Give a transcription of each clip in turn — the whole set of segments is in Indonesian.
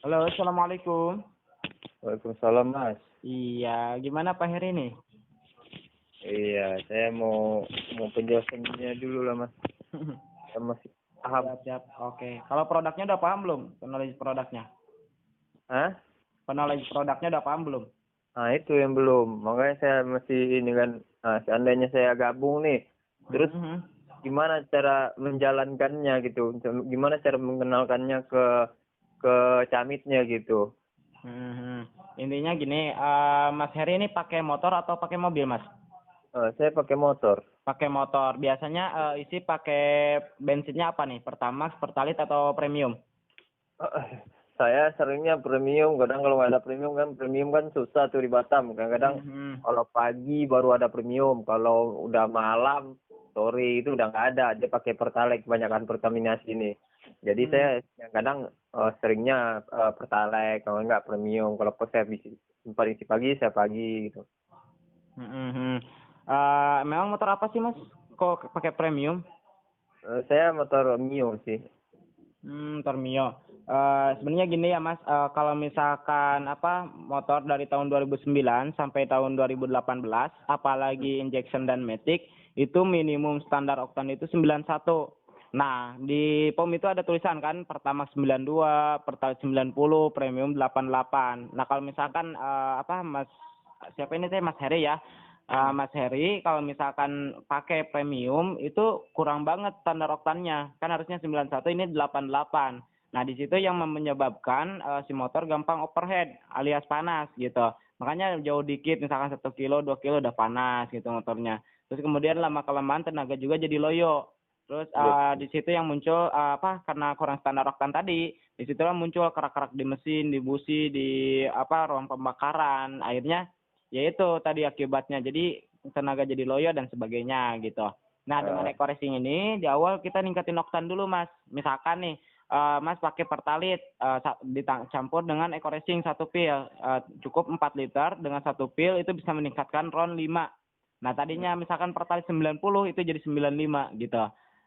Halo, assalamualaikum. Waalaikumsalam, Mas. Iya, gimana Pak Heri nih? Iya, saya mau penjelasannya dulu lah, Mas. Saya masih paham. Siap. Oke. Kalau produknya udah paham belum? Knowledge produknya. Hah? Knowledge produknya udah paham belum? Nah, itu yang belum. Makanya saya masih ini kan, seandainya saya gabung nih, terus Mhm. gimana cara menjalankannya gitu? Gimana cara mengenalkannya ke camitnya gitu? Mhm. Intinya gini, Mas Heri ini pakai motor atau pakai mobil, Mas? Saya pakai motor. Pakai motor. Biasanya isi pakai bensinnya apa nih? Pertamax, Pertalite atau premium? Saya seringnya premium, kadang kalau nggak ada premium kan susah tuh di Batam. Kadang-kadang Mhm. kalau pagi baru ada premium, kalau udah malam, sore itu udah nggak ada. Dia pakai Pertalite kebanyakan Pertamina sini. Jadi Hmm. saya kadang seringnya Pertalite, kalau nggak premium. Kalau saya sempat isi pagi, saya pagi gitu. Mhm. Memang motor apa sih, Mas? Kok pakai premium? Saya motor Mio sih. Tormio. Sebenarnya gini ya Mas, kalau misalkan motor dari tahun 2009 sampai tahun 2018, apalagi injection dan matic, itu minimum standar oktan itu 91. Nah, di POM itu ada tulisan kan, Pertamax 92, Pertalite 90, Premium 88. Nah, kalau misalkan Mas siapa ini teh Mas Heri ya. Mas Heri kalau misalkan pakai premium itu kurang banget standar oktannya. Kan harusnya 91, ini 88. Nah, di situ yang menyebabkan si motor gampang overheat alias panas gitu. Makanya jauh dikit misalkan 1 kilo, 2 kilo udah panas gitu motornya. Terus kemudian lama-kelamaan tenaga juga jadi loyo. Terus Iya. di situ yang muncul karena kurang standar oktan tadi, di situlah muncul kerak-kerak di mesin, di busi, di ruang pembakaran. Akhirnya yaitu tadi akibatnya jadi tenaga jadi loyo dan sebagainya gitu. Nah, dengan eco racing ini di awal kita ningkatin oktan dulu Mas. Misalkan nih Mas pakai Pertalite dicampur dengan eco racing 1 pil, cukup 4 liter dengan 1 pil itu bisa meningkatkan RON 5. Nah, tadinya misalkan Pertalite 90 itu jadi 95 gitu.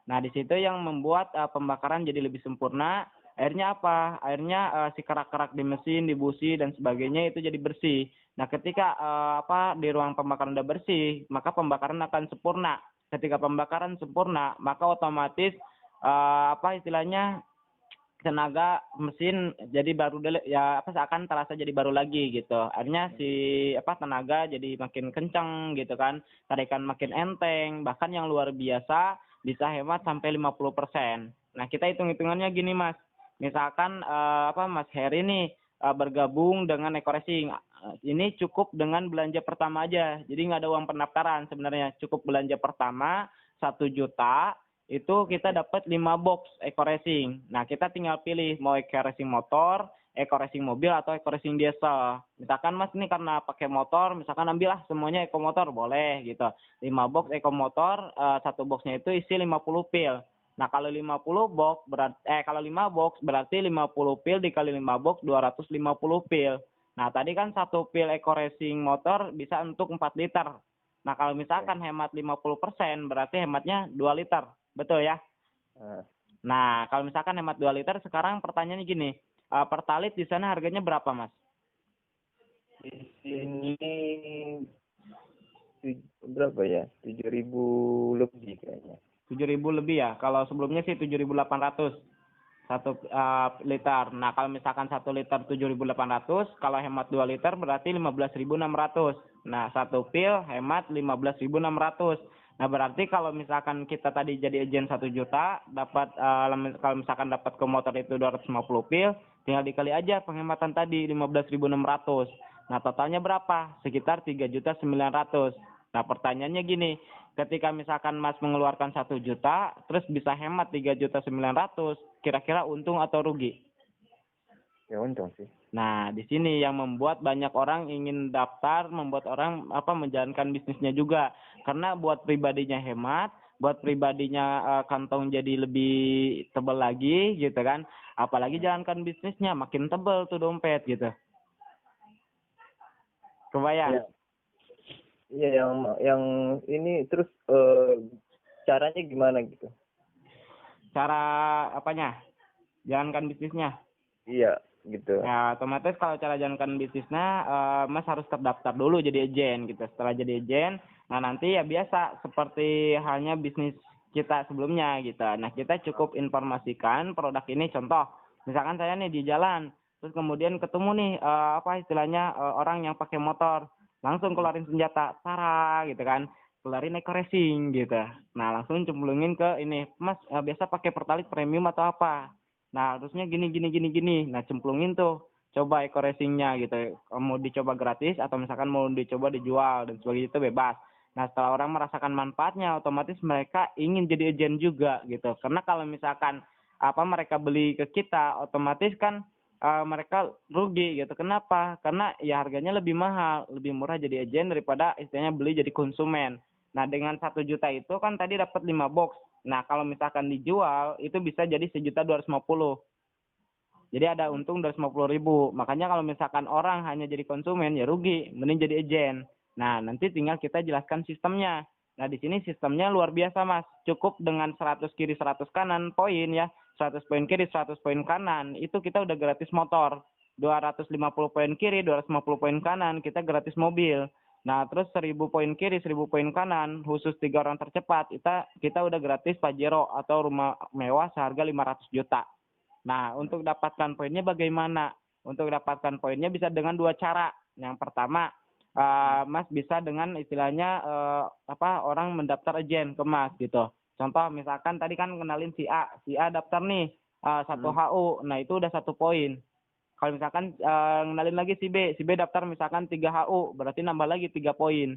Nah, di situ yang membuat pembakaran jadi lebih sempurna. Akhirnya apa? Akhirnya si kerak-kerak di mesin, di busi dan sebagainya itu jadi bersih. Nah, ketika di ruang pembakaran udah bersih, maka pembakaran akan sempurna. Ketika pembakaran sempurna, maka otomatis istilahnya tenaga mesin jadi baru ya seakan terasa jadi baru lagi gitu. Akhirnya si tenaga jadi makin kencang gitu kan. Tarikan makin enteng, bahkan yang luar biasa bisa hemat sampai 50%. Nah, kita hitung-hitungannya gini Mas. Misalkan Mas Heri nih bergabung dengan Eco Racing. Ini cukup dengan belanja pertama aja. Jadi nggak ada uang pendaftaran sebenarnya. Cukup belanja pertama 1 juta itu kita dapat 5 box Eco Racing. Nah, kita tinggal pilih mau Eco Racing motor, Eco Racing mobil atau Eco Racing diesel. Misalkan Mas ini karena pakai motor, misalkan ambillah semuanya Eco motor boleh gitu. 5 box Eco motor, 1 boxnya itu isi 50 pil. Nah, kalau 50 box kalau 5 box berarti 50 pil dikali 5 box 250 pil. Nah, tadi kan 1 pil Eco Racing motor bisa untuk 4 liter. Nah, kalau misalkan hemat 50% berarti hematnya 2 liter. Betul ya? Nah, kalau misalkan hemat 2 liter, sekarang pertanyaannya gini, Pertalite di sana harganya berapa, Mas? Di sini berapa ya? 7.000 lebih kayaknya. 7.000 lebih ya. Kalau sebelumnya sih 7.800 1 liter. Nah, kalau misalkan 1 liter 7.800, kalau hemat 2 liter berarti 15.600. Nah, 1 pil hemat 15.600. Nah, berarti kalau misalkan kita tadi jadi agent 1 juta, dapat kalau misalkan dapat ke motor itu 250 pil, tinggal dikali aja penghematan tadi 15.600. Nah, totalnya berapa? Sekitar 3.900.000. Nah, pertanyaannya gini, ketika misalkan Mas mengeluarkan 1 juta, terus bisa hemat 3.900.000, kira-kira untung atau rugi? Ya untung sih. Nah, di sini yang membuat banyak orang ingin daftar, membuat orang menjalankan bisnisnya juga. Karena buat pribadinya hemat, buat pribadinya kantong jadi lebih tebal lagi gitu kan. Apalagi jalankan bisnisnya makin tebal tuh dompet gitu. Kebayang? Iya. Iya, yang ini terus caranya gimana gitu? Cara apanya? Jalankan bisnisnya. Iya, gitu. Ya, otomatis kalau cara jalankan bisnisnya, Mas harus terdaftar dulu jadi agen gitu. Setelah jadi agen, nah nanti ya biasa seperti halnya bisnis kita sebelumnya gitu. Nah, kita cukup informasikan produk ini. Contoh, misalkan saya nih di jalan, terus kemudian ketemu nih apa istilahnya orang yang pakai motor, langsung keluarin senjata, tara gitu kan, keluarin eco racing gitu. Nah, langsung cemplungin ke ini, Mas biasa pakai Pertalite premium atau apa? Nah, harusnya gini gini gini gini. Nah, cemplungin tuh. Coba eco racingnya gitu. Mau dicoba gratis atau misalkan mau dicoba dijual dan sebagainya itu bebas. Nah, setelah orang merasakan manfaatnya, otomatis mereka ingin jadi agen juga gitu. Karena kalau misalkan apa mereka beli ke kita, otomatis kan mereka rugi gitu. Kenapa? Karena ya harganya lebih mahal, lebih murah jadi agen daripada istilahnya beli jadi konsumen. Nah, dengan 1 juta itu kan tadi dapat 5 box. Nah, kalau misalkan dijual itu bisa jadi 1.250.000. Jadi ada untung 250.000. Makanya kalau misalkan orang hanya jadi konsumen ya rugi, mending jadi agen. Nah, nanti tinggal kita jelaskan sistemnya. Nah, di sini sistemnya luar biasa, Mas. Cukup dengan 100 kiri 100 kanan poin ya. 100 poin kiri 100 poin kanan itu kita udah gratis motor. 250 poin kiri 250 poin kanan kita gratis mobil. Nah, terus 1.000 poin kiri, 1.000 poin kanan, khusus 3 orang tercepat, kita udah gratis Pajero atau rumah mewah seharga 500 juta. Nah, untuk dapatkan poinnya bagaimana? Untuk dapatkan poinnya bisa dengan 2 cara. Yang pertama, Mas bisa dengan istilahnya orang mendaftar agen ke Mas gitu. Contoh misalkan tadi kan kenalin si A daftar nih 1 HU, nah itu udah 1 poin. Kalau misalkan ngenalin lagi si B daftar misalkan 3 HU, berarti nambah lagi 3 poin.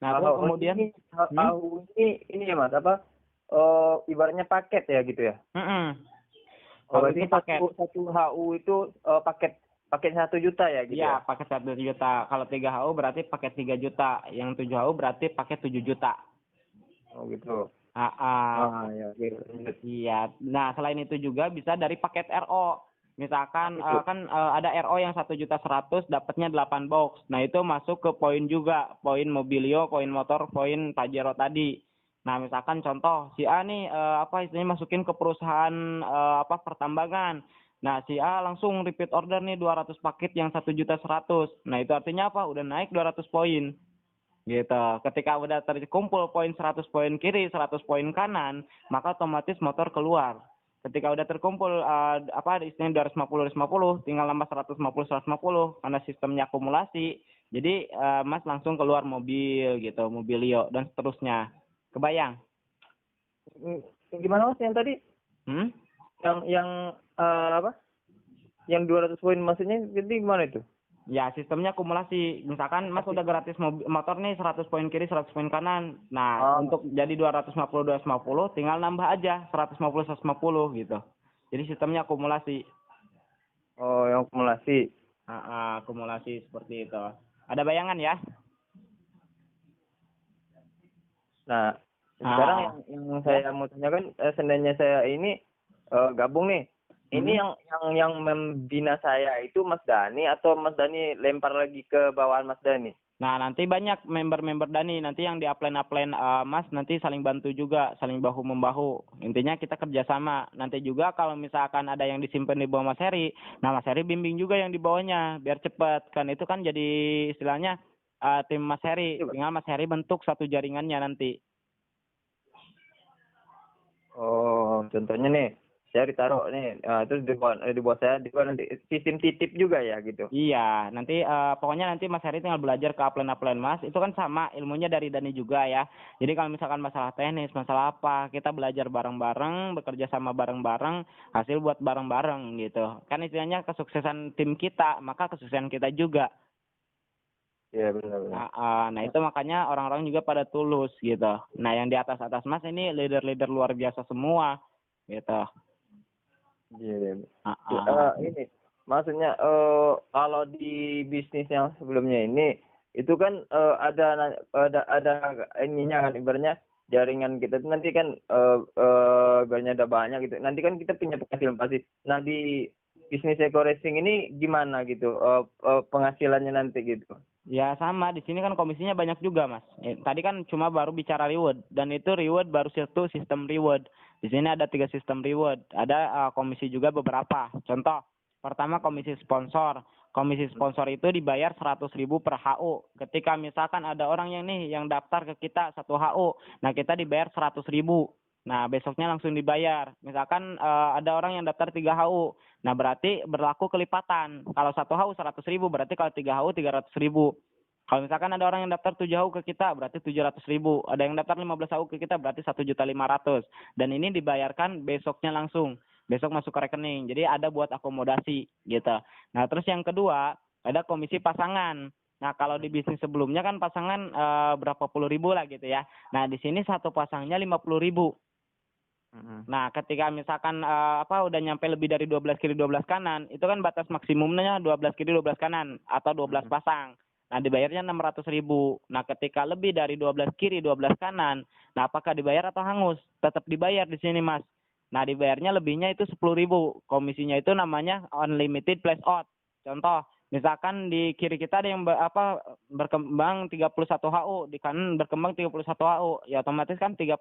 Nah, terus kemudian HU ini ya Mas, ibaratnya paket ya gitu ya? Kalau itu paket. Satu HU itu paket 1 juta ya gitu Iya, ya? paket 1 juta. Kalau 3 HU berarti paket 3 juta. Yang 7 HU berarti paket 7 juta. Oh gitu. Ya. Gitu. Iya. Nah, selain itu juga bisa dari paket RO. Misalkan kan ada RO yang 1.100.000 dapatnya 8 box. Nah, itu masuk ke poin juga, poin Mobilio, poin motor, poin Pajero tadi. Nah, misalkan contoh si A nih istilahnya masukin ke perusahaan pertambangan. Nah, si A langsung repeat order nih 200 paket yang 1.100.000. Nah, itu artinya apa? Udah naik 200 poin. Gitu. Ketika udah terkumpul poin 100 poin kiri, 100 poin kanan, maka otomatis motor keluar. Ketika udah terkumpul istilahnya 250 tinggal nambah 150 karena sistemnya akumulasi. Jadi Mas langsung keluar mobil gitu, Mobilio dan seterusnya. Kebayang? Gimana Mas yang tadi? Yang Yang 200 poin maksudnya jadi gimana itu? Ya, sistemnya akumulasi. Misalkan Mas udah gratis motor nih 100 poin kiri, 100 poin kanan. Nah, untuk jadi 250 tinggal nambah aja 150 150 gitu. Jadi sistemnya akumulasi. Oh, yang akumulasi. Akumulasi seperti itu. Ada bayangan ya? Nah, sekarang yang saya mau tanyakan, seandainya saya ini gabung nih. Ini yang membina saya itu Mas Dani atau Mas Dani lempar lagi ke bawahan Mas Dani? Nah, nanti banyak member-member Dani. Nanti yang di upline Mas nanti saling bantu juga, saling bahu-membahu. Intinya kita kerjasama. Nanti juga kalau misalkan ada yang disimpan di bawah Mas Heri, nah Mas Heri bimbing juga yang di bawahnya biar cepat. Kan itu kan jadi istilahnya tim Mas Heri. Tinggal Mas Heri bentuk satu jaringannya nanti. Oh, contohnya nih. Saya ditaruh nih, terus di bawah saya nanti sistem titip juga ya gitu. Iya, nanti pokoknya nanti Mas Heri tinggal belajar ke upline Mas. Itu kan sama ilmunya dari Dani juga ya. Jadi kalau misalkan masalah teknis, masalah apa, kita belajar bareng-bareng, bekerja sama bareng-bareng, hasil buat bareng-bareng gitu. Kan istilahnya kesuksesan tim kita, maka kesuksesan kita juga. Iya benar. Nah itu makanya orang-orang juga pada tulus gitu. Nah yang di atas Mas ini leader-leader luar biasa semua gitu. Iya. Ini maksudnya kalau di bisnis yang sebelumnya ini itu kan ada ininya kan ibaratnya jaringan kita itu nanti kan ibaratnya ada banyak gitu. Nanti kan kita punya penghasilan pasti. Nah di bisnis eco racing ini gimana gitu penghasilannya nanti gitu? Ya sama, di sini kan komisinya banyak juga Mas. Tadi kan cuma baru bicara reward dan itu reward baru satu sistem reward. Di sini ada 3 sistem reward. Ada komisi juga beberapa. Contoh Pertama komisi sponsor. Komisi sponsor itu dibayar 100.000 per HU. Ketika misalkan ada orang yang daftar ke kita 1 HU, nah kita dibayar 100.000. Nah, besoknya langsung dibayar. Misalkan ada orang yang daftar 3 HU. Nah, berarti berlaku kelipatan. Kalau 1 HU 100.000, berarti kalau 3 HU 300.000. Kalau misalkan ada orang yang daftar 7 HU ke kita, berarti 700.000. Ada yang daftar 15 HU ke kita, berarti 1.500.000. Dan ini dibayarkan besoknya langsung. Besok masuk ke rekening. Jadi ada buat akomodasi gitu. Nah, terus yang kedua, ada komisi pasangan. Nah, kalau di bisnis sebelumnya kan pasangan berapa puluh ribu lah gitu ya. Nah, di sini satu pasangnya 50.000. Nah, ketika misalkan udah nyampe lebih dari 12 kiri 12 kanan, itu kan batas maksimumnya 12 kiri 12 kanan atau 12 pasang. Nah, dibayarnya 600.000. Nah, ketika lebih dari 12 kiri 12 kanan, nah apakah dibayar atau hangus? Tetap dibayar di sini, Mas. Nah, dibayarnya lebihnya itu 10.000. Komisinya itu namanya unlimited place out. Contoh, misalkan di kiri kita ada yang berkembang 31 HU, di kanan berkembang 31 HU, ya otomatis kan 31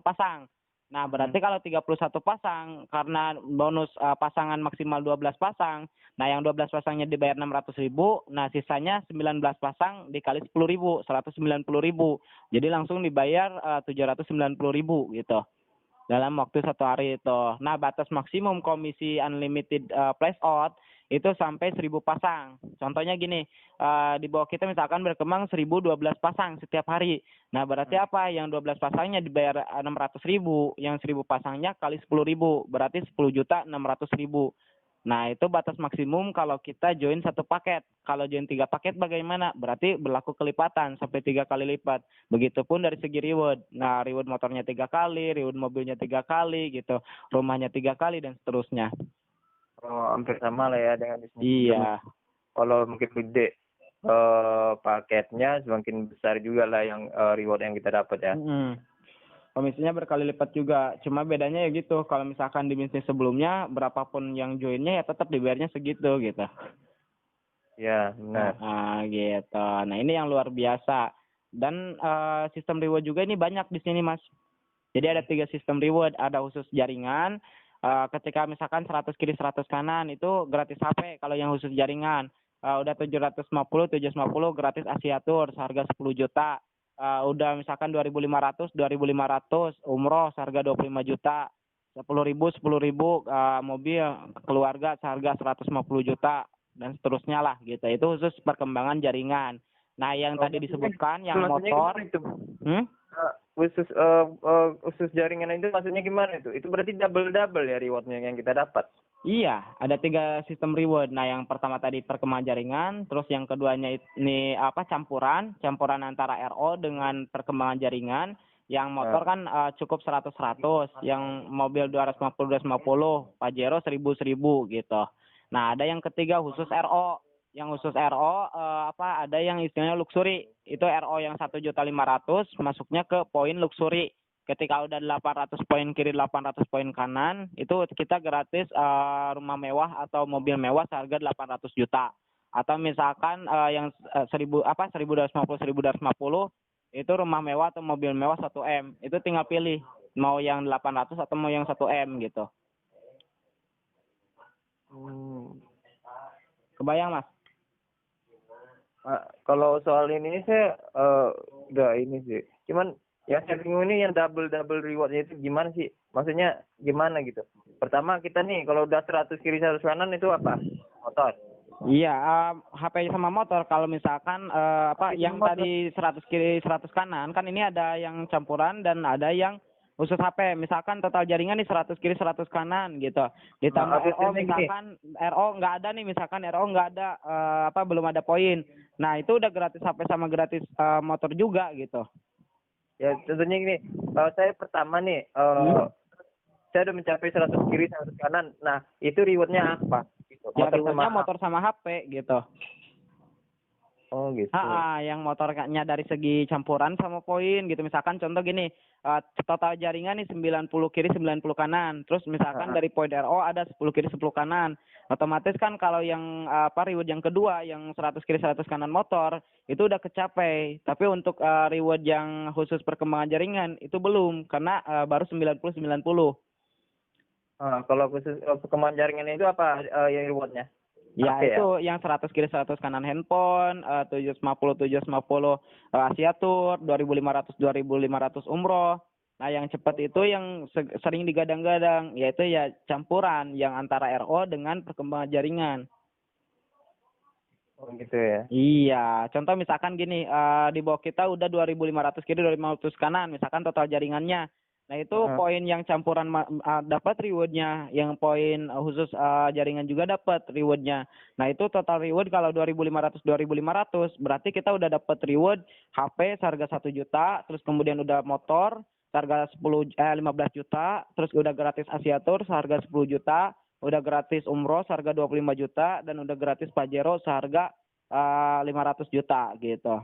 pasang. Nah, berarti kalau 31 pasang, karena bonus pasangan maksimal 12 pasang, nah yang 12 pasangnya dibayar 600.000, nah sisanya 19 pasang dikali 10.000, 190.000. Jadi langsung dibayar 790.000 gitu. Dalam waktu 1 hari itu. Nah, batas maksimum komisi unlimited place out itu sampai 1.000 pasang. Contohnya gini, di bawah kita misalkan berkembang 1.012 pasang setiap hari. Nah, berarti apa? Yang 12 pasangnya dibayar 600.000, yang 1.000 pasangnya kali 10.000, berarti 10.600.000. Nah, itu batas maksimum kalau kita join 1 paket. Kalau join 3 paket bagaimana? Berarti berlaku kelipatan sampai 3 kali lipat. Begitupun dari segi reward. Nah, reward motornya 3 kali, reward mobilnya 3 kali gitu, rumahnya 3 kali dan seterusnya. Oh, hampir sama lah ya dengan bisnis. Iya. Kalau mungkin gede paketnya, semakin besar juga lah yang reward yang kita dapat ya. Komisinya berkali lipat juga. Cuma bedanya ya gitu. Kalau misalkan di bisnis sebelumnya, berapapun yang joinnya ya tetap dibayarnya segitu gitu. Ya, benar. Nah, gitu. Nah, ini yang luar biasa. Dan sistem reward juga ini banyak di sini, Mas. Jadi ada 3 sistem reward. Ada khusus jaringan. Ketika misalkan 100 kiri 100 kanan itu gratis HP kalau yang khusus jaringan. Udah 750 gratis Asia Tour seharga 10 juta. Udah misalkan 2.500 umroh seharga 25 juta. 10.000 mobil keluarga seharga 150 juta dan seterusnya lah gitu. Itu khusus perkembangan jaringan. Nah, yang tadi disebutkan yang motor khusus jaringan itu maksudnya gimana itu? Itu berarti double ya rewardnya yang kita dapat. Iya, ada 3 sistem reward. Nah, yang pertama tadi perkembangan jaringan, terus yang keduanya ini campuran antara RO dengan perkembangan jaringan. Yang motor kan cukup 100, yang mobil 250, Pajero 1000 gitu. Nah, ada yang ketiga khusus RO. Yang khusus RO ada yang istilahnya luxury. Itu RO yang 1.500.000 masuknya ke poin luxury. Ketika udah 800 poin kiri 800 poin kanan, itu kita gratis rumah mewah atau mobil mewah seharga 800 juta. Atau misalkan yang 1.250 itu rumah mewah atau mobil mewah 1M. Itu tinggal pilih mau yang 800 atau mau yang 1M gitu. Kebayang, Mas? Kalau soal ini saya udah ini sih. Cuman yang saya bingung ini yang double rewardnya itu gimana sih? Maksudnya gimana gitu? Pertama kita nih kalau udah 100 kiri 100 kanan itu apa? Motor. Iya, HP sama motor. Kalau misalkan yang tadi 100 kiri 100 kanan kan ini ada yang campuran dan ada yang khusus HP. Misalkan total jaringan di 100 kiri 100 kanan gitu. Ditambah RO misalkan RO nggak ada nih, misalkan RO nggak ada belum ada poin. Nah, itu udah gratis HP sama gratis motor juga gitu. Ya, tentunya gini, saya pertama nih saya udah mencapai 100 kiri 100 kanan. Nah, itu rewardnya apa? Gitu. Ya, rewardnya motor sama HP gitu. Oh gitu. Yang motornya dari segi campuran sama poin gitu. Misalkan contoh gini, total jaringan nih 90 kiri 90 kanan. Terus misalkan dari poin RO ada 10 kiri 10 kanan. Otomatis kan kalau yang reward yang kedua yang 100 kiri 100 kanan motor itu udah kecapai. Tapi untuk reward yang khusus perkembangan jaringan itu belum karena baru 90 90. Kalau khusus perkembangan jaringan itu apa yang rewardnya? Ya HP itu yang 100 kiri 100 kanan handphone, 750 Asia Tour, 2.500 umroh. Nah yang cepat itu yang sering digadang-gadang, yaitu ya campuran yang antara RO dengan perkembangan jaringan. Oh gitu ya. Iya, contoh misalkan gini, di bawah kita udah 2.500 kiri 2.500 kanan, misalkan total jaringannya. Nah itu poin yang campuran dapat rewardnya, yang poin khusus jaringan juga dapat rewardnya. Nah itu total reward kalau 2.500 berarti kita udah dapat reward HP seharga 1 juta, terus kemudian udah motor seharga 15 juta, terus udah gratis Asia Tour seharga 10 juta, udah gratis umroh seharga 25 juta, dan udah gratis Pajero seharga 500 juta gitu.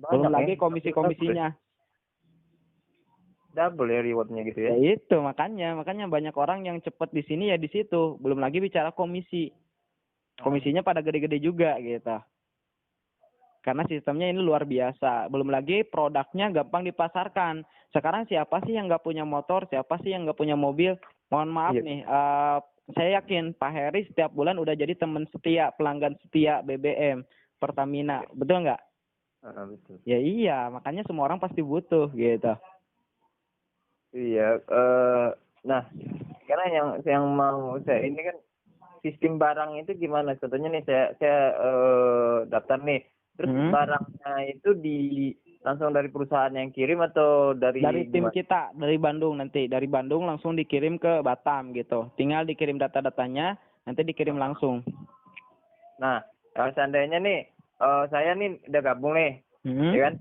Belum lagi komisi-komisinya. Double ya rewardnya gitu ya. Ya itu makanya banyak orang yang cepet di sini ya di situ. Belum lagi bicara komisi. Komisinya pada gede-gede juga gitu. Karena sistemnya ini luar biasa. Belum lagi produknya gampang dipasarkan. Sekarang siapa sih yang nggak punya motor? Siapa sih yang nggak punya mobil? Mohon maaf nih. Saya yakin Pak Heri setiap bulan udah jadi teman setia, pelanggan setia BBM, Pertamina. Betul nggak? Betul. Ya iya, makanya semua orang pasti butuh gitu. Iya, nah karena yang mau saya ini kan sistem barang itu gimana? Contohnya nih saya daftar nih, terus barangnya itu langsung dari perusahaan yang kirim atau dari tim kita dari Bandung nanti, dari Bandung langsung dikirim ke Batam gitu. Tinggal dikirim data-datanya, nanti dikirim langsung. Nah, kalau seandainya nih saya nih udah gabung nih, ya kan?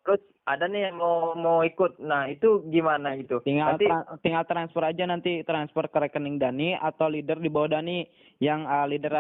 Terus ada nih yang mau ikut. Nah, itu gimana itu? Tinggal transfer aja nanti, transfer ke rekening Dani atau leader di bawah Dani yang leader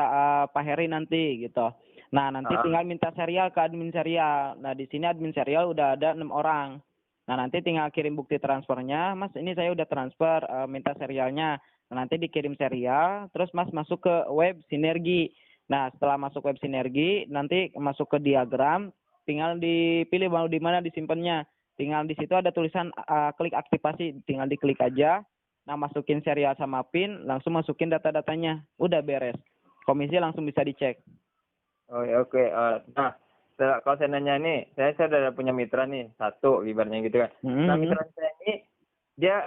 Pak Heri nanti gitu. Nah, nanti tinggal minta serial ke admin serial. Nah, di sini admin serial udah ada 6 orang. Nah, nanti tinggal kirim bukti transfernya. Mas, ini saya udah transfer, minta serialnya. Nah, nanti dikirim serial, terus Mas masuk ke web Sinergi. Nah, setelah masuk web Sinergi, nanti masuk ke diagram, tinggal dipilih mau di mana disimpannya. Tinggal di situ ada tulisan klik aktivasi, tinggal diklik aja. Nah, masukin serial sama PIN, langsung masukin data-datanya. Udah beres. Komisi langsung bisa dicek. Oh ya, oke. Nah, kalau saya nanya nih, saya udah punya mitra nih, satu ibaratnya gitu kan. Nah, mitra saya ini dia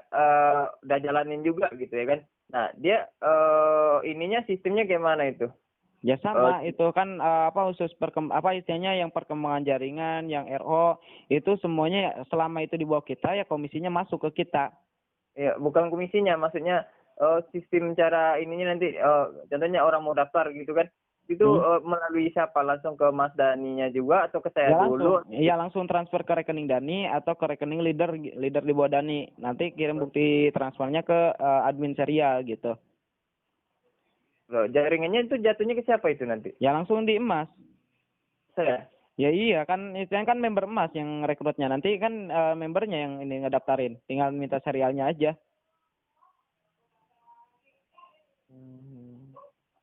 udah jalanin juga gitu ya kan. Nah, dia ininya sistemnya gimana itu? Ya sama, itu kan khusus istilahnya yang perkembangan jaringan, yang RO, itu semuanya selama itu di bawah kita ya komisinya masuk ke kita. Ya, bukan komisinya, maksudnya sistem cara ininya nanti contohnya orang mau daftar gitu kan. Itu melalui siapa? Langsung ke Mas Daninya juga atau ke saya dulu? Iya, langsung transfer ke rekening Dani atau ke rekening leader di bawah Dani. Nanti kirim bukti transfernya ke admin serial gitu. Loh, jaringannya itu jatuhnya ke siapa itu nanti? Ya langsung di emas. Saya? Ya iya kan, itu kan member emas yang rekrutnya. Nanti kan membernya yang ini ngedaftarin. Tinggal minta serialnya aja.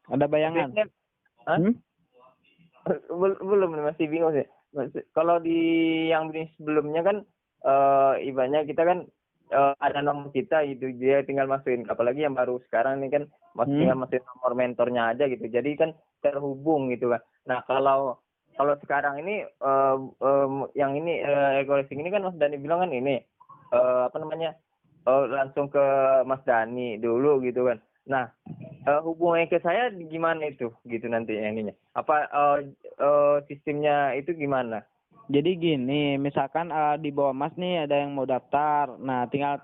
Ada bayangan? Belum, masih bingung sih. Kalau di yang sebelumnya kan ibaratnya kita kan ada nomor kita itu, dia tinggal masukin. Apalagi yang baru sekarang ini kan tinggal masukin nomor mentornya aja gitu. Jadi kan terhubung gitu kan. Nah, kalau sekarang ini yang ini Egolistik ini kan Mas Dani bilang kan ini langsung ke Mas Dani dulu gitu kan. Nah, hubungannya ke saya gimana itu gitu nanti ininya? Apa sistemnya itu gimana? Jadi gini, misalkan di bawah Mas nih ada yang mau daftar. Nah, tinggal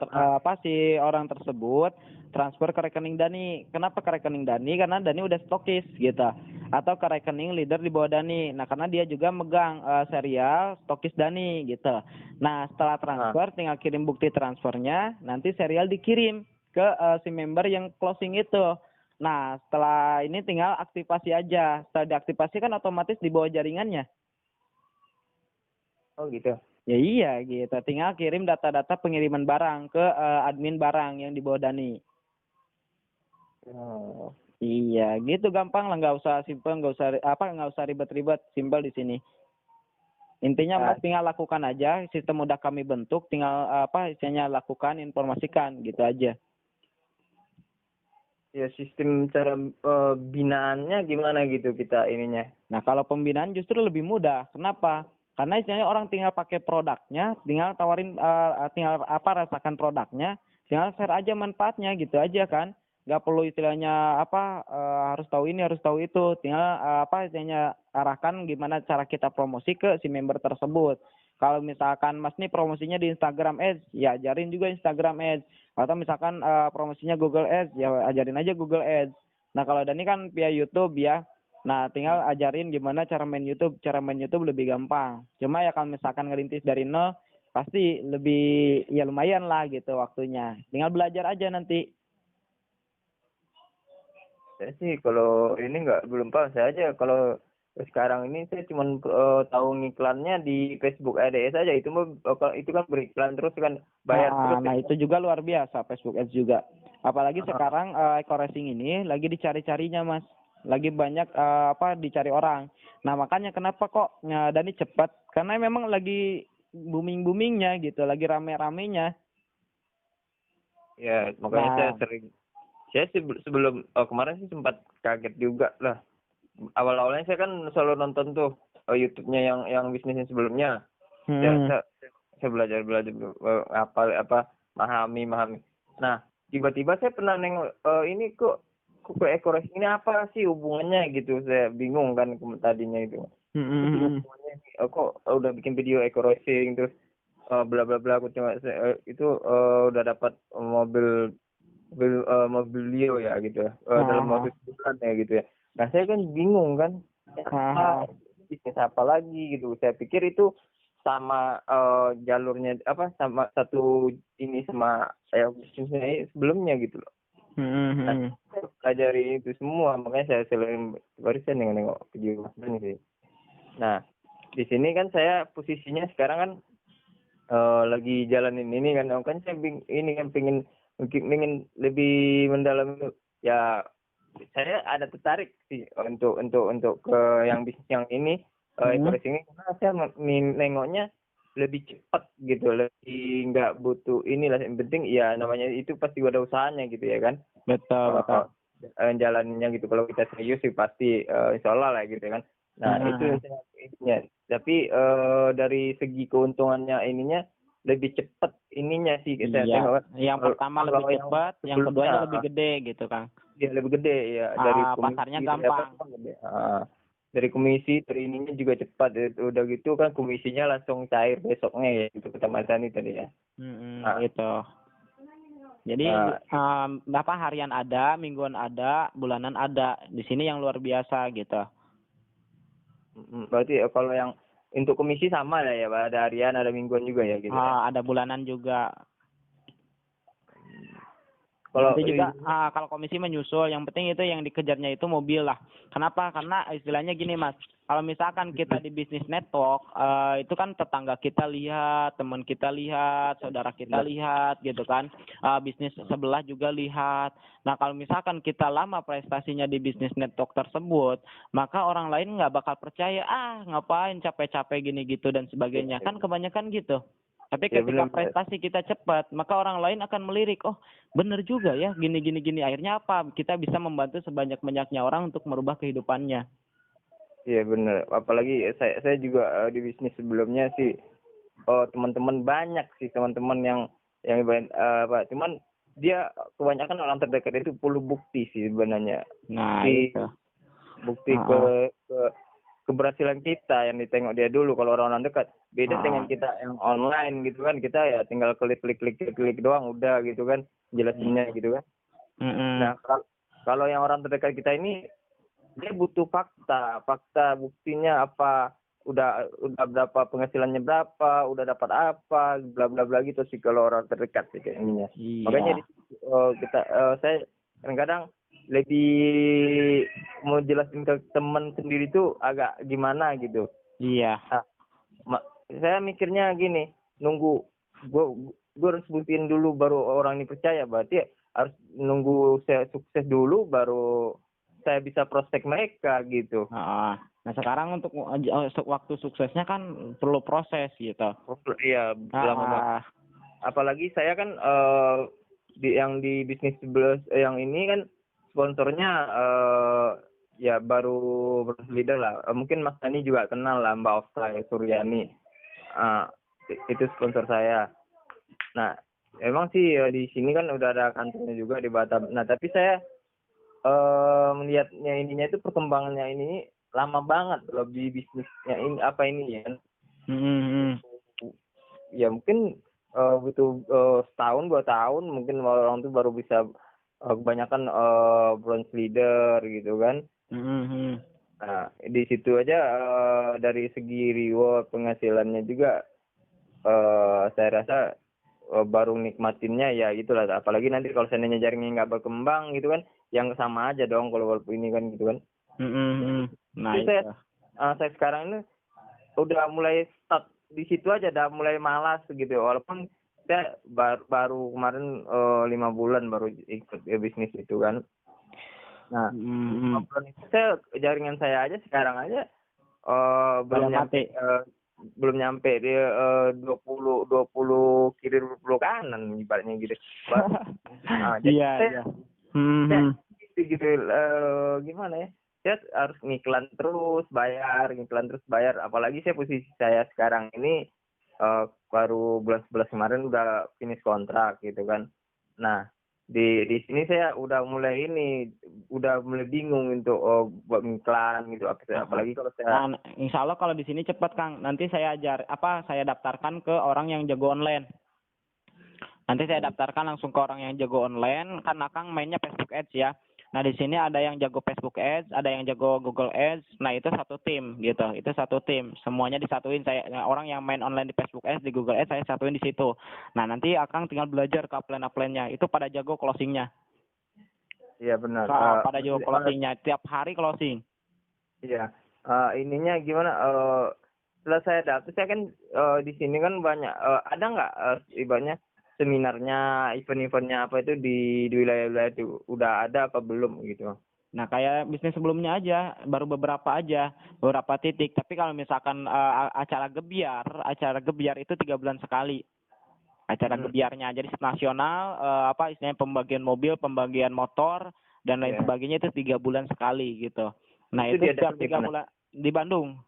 si orang tersebut transfer ke rekening Dani. Kenapa ke rekening Dani? Karena Dani udah stokis gitu. Atau ke rekening leader di bawah Dani. Nah, karena dia juga megang serial stokis Dani gitu. Nah, setelah transfer tinggal kirim bukti transfernya, nanti serial dikirim ke si member yang closing itu. Nah, setelah ini tinggal aktivasi aja. Setelah diaktifasi kan otomatis di bawah jaringannya. Oh gitu. Ya iya gitu. Tinggal kirim data-data pengiriman barang ke admin barang yang di bawah Dani. Oh. Iya, gitu gampang lah, nggak usah simpel, nggak usah ribet-ribet, simpel di sini. Intinya Mas tinggal lakukan aja, sistem udah kami bentuk, tinggal istilahnya lakukan, informasikan gitu aja. ya sistem cara binaannya gimana gitu kita ininya. Nah, kalau pembinaan justru lebih mudah. Kenapa? Karena istilahnya orang tinggal pakai produknya, tinggal tawarin, tinggal rasakan produknya, tinggal share aja manfaatnya gitu aja kan. Nggak perlu istilahnya harus tahu ini, harus tahu itu. Tinggal istilahnya arahkan gimana cara kita promosi ke si member tersebut. Kalau misalkan Mas nih promosinya di Instagram Ads, ya ajarin juga Instagram Ads. Atau misalkan promosinya Google Ads, ya ajarin aja Google Ads. Nah, kalau Dani kan via YouTube ya. Nah, tinggal ajarin gimana cara main YouTube. Cara main YouTube lebih gampang. Cuma ya kalau misalkan ngerintis dari nol, pasti lebih, ya lumayan lah gitu waktunya. Tinggal belajar aja nanti. Saya sih kalau ini belum paham. Saya aja kalau sekarang ini saya cuma tahu ngiklannya di Facebook Ads aja. Itu itu kan beriklan terus kan bayar terus. Nah, itu juga luar biasa Facebook Ads juga. Apalagi sekarang eco racing ini lagi dicari-carinya, Mas. Lagi banyak dicari orang. Nah, makanya kenapa kok Dani cepat? Karena memang lagi booming-boomingnya gitu, lagi rame-ramenya. Ya, makanya saya sebelum kemarin sih sempat kaget juga lah. Awal-awalnya saya kan selalu nonton tuh YouTube-nya yang bisnisnya sebelumnya. Saya belajar memahami. Nah, tiba-tiba saya pernah nengok ini kok eco racing ini apa sih hubungannya gitu. Saya bingung kan tadinya itu. Hubungannya kok udah bikin video eco racing terus bla bla bla. Aku cuma itu udah dapat mobil Leo ya gitu ya. Dalam waktu sebulan ya gitu ya. Nah, saya kan bingung kan. Bisnis apa lagi gitu. Saya pikir itu sama jalurnya sama satu ini sama bisnisnya sebelumnya gitu loh. Nah, saya pelajari itu semua, makanya saya selain baru saya nengok video Mas Dani sih. Nah, di sini kan saya posisinya sekarang kan lagi jalanin ini kan saya pengen lebih mendalam ya. Saya ada tertarik sih untuk ke yang bisnis yang ini eco racing ini, karena saya nengoknya lebih cepat gitu, lebih nggak butuh inilah, yang penting ya namanya itu pasti ada usahanya gitu ya kan. Betul. Jalannya gitu, kalau kita serius sih pasti insya Allah lah gitu kan. Nah, itu intinya. Tapi dari segi keuntungannya ininya lebih cepat ininya sih kita tengok. Yang pertama lebih cepat, yang keduanya lebih gede gitu kan. Iya, lebih gede ya, dari pasarnya gampang. Dari komisi ininya juga cepat. Udah gitu kan komisinya langsung cair besoknya ya gitu kata Mas Dani tadi ya. Gitu. Jadi harian ada, mingguan ada, bulanan ada. Di sini yang luar biasa gitu. Berarti kalau yang untuk komisi sama lah ya, ada harian, ada mingguan juga ya gitu. Ada bulanan juga. Kalau juga kalau komisi menyusul, yang penting itu yang dikejarnya itu mobil lah. Kenapa? Karena istilahnya gini, Mas. Kalau misalkan kita di bisnis network, itu kan tetangga kita lihat, teman kita lihat, saudara kita lihat gitu kan. Bisnis sebelah juga lihat. Nah, kalau misalkan kita lama prestasinya di bisnis network tersebut, maka orang lain nggak bakal percaya, ngapain capek-capek gini gitu dan sebagainya. Kan kebanyakan gitu. Tapi ketika prestasi kita cepat, maka orang lain akan melirik, oh benar juga ya, gini. Akhirnya apa? Kita bisa membantu sebanyak-banyaknya orang untuk merubah kehidupannya. Iya benar. Apalagi saya juga di bisnis sebelumnya sih, teman-teman banyak sih teman-teman yang cuman dia kebanyakan orang terdekat itu perlu bukti sih sebenarnya. Nah, itu. Bukti keberhasilan kita yang ditengok dia dulu. Kalau orang dekat beda dengan kita yang online gitu kan, kita ya tinggal klik doang udah gitu kan jelasinnya gitu kan. Nah, kalau yang orang terdekat kita ini dia butuh fakta buktinya apa, udah berapa penghasilannya, berapa udah dapat apa, bla bla bla gitu sih kalau orang terdekat sih kayaknya. Makanya saya kadang-kadang lebih mau jelasin ke teman sendiri tuh agak gimana gitu. Iya. Saya mikirnya gini, nunggu gue harus buktiin dulu baru orang ini percaya. Berarti harus nunggu saya sukses dulu baru saya bisa prospek mereka gitu. Nah, sekarang untuk waktu suksesnya kan perlu proses gitu. Iya, lama. Apalagi saya kan yang di bisnis yang ini kan sponsornya ya baru leader lah. Mungkin Mas Tani juga kenal lah Mbak Ofta Suryani. Itu sponsor saya. Nah, emang sih di sini kan udah ada kantornya juga di Batam. Nah, tapi saya melihatnya ininya itu perkembangannya ini lama banget lebih bisnisnya ini apa ini ya. Ya mungkin butuh setahun 2 tahun mungkin orang tuh baru bisa kebanyakan bronze leader gitu kan. Nah, di situ aja dari segi reward penghasilannya juga saya rasa baru nikmatinnya ya gitulah. Apalagi nanti kalau seandainya jaringnya nggak berkembang gitu kan, yang sama aja dong kalau walaupun ini kan gitu kan. Nah, jadi saya sekarang ini udah mulai start di situ aja, udah mulai malas gitu. Walaupun saya baru kemarin 5 bulan baru ikut bisnis itu kan. Nah, 5 bulan itu saya jaringan saya aja sekarang aja belum nyampe dia 20 kiri 20 kanan ibaratnya gitu. Jadi saya gitu gimana ya? Saya harus ngiklan terus bayar, apalagi saya posisi saya sekarang ini baru bulan 11 kemarin udah finish kontrak gitu kan. Nah, di sini saya udah mulai bingung untuk buat iklan gitu, apalagi kalau saya insya Allah kalau di sini cepat Kang, nanti saya saya daftarkan ke orang yang jago online. Nanti saya daftarkan langsung ke orang yang jago online, karena Kang mainnya Facebook Ads ya. Nah, di sini ada yang jago Facebook Ads, ada yang jago Google Ads. Nah, itu satu tim gitu. Itu satu tim. Semuanya disatuin. Orang yang main online di Facebook Ads, di Google Ads saya satuin di situ. Nah, nanti Akang tinggal belajar ke upline-upline-nya. Itu pada jago closing-nya. Iya, benar. Pada jago closing-nya. Tiap hari closing. Iya. Ininya gimana? Setelah saya daftar, saya kan di sini kan banyak ada nggak ibaratnya seminarnya, event-eventnya apa itu di wilayah-wilayah itu udah ada apa belum gitu? Nah, kayak bisnis sebelumnya aja, baru beberapa titik. Tapi kalau misalkan acara gebiar itu 3 bulan sekali. Acara gebiarnya, jadi nasional, istilahnya pembagian mobil, pembagian motor dan lain sebagainya itu 3 bulan sekali gitu. Nah, itu setiap 3 bulan di Bandung.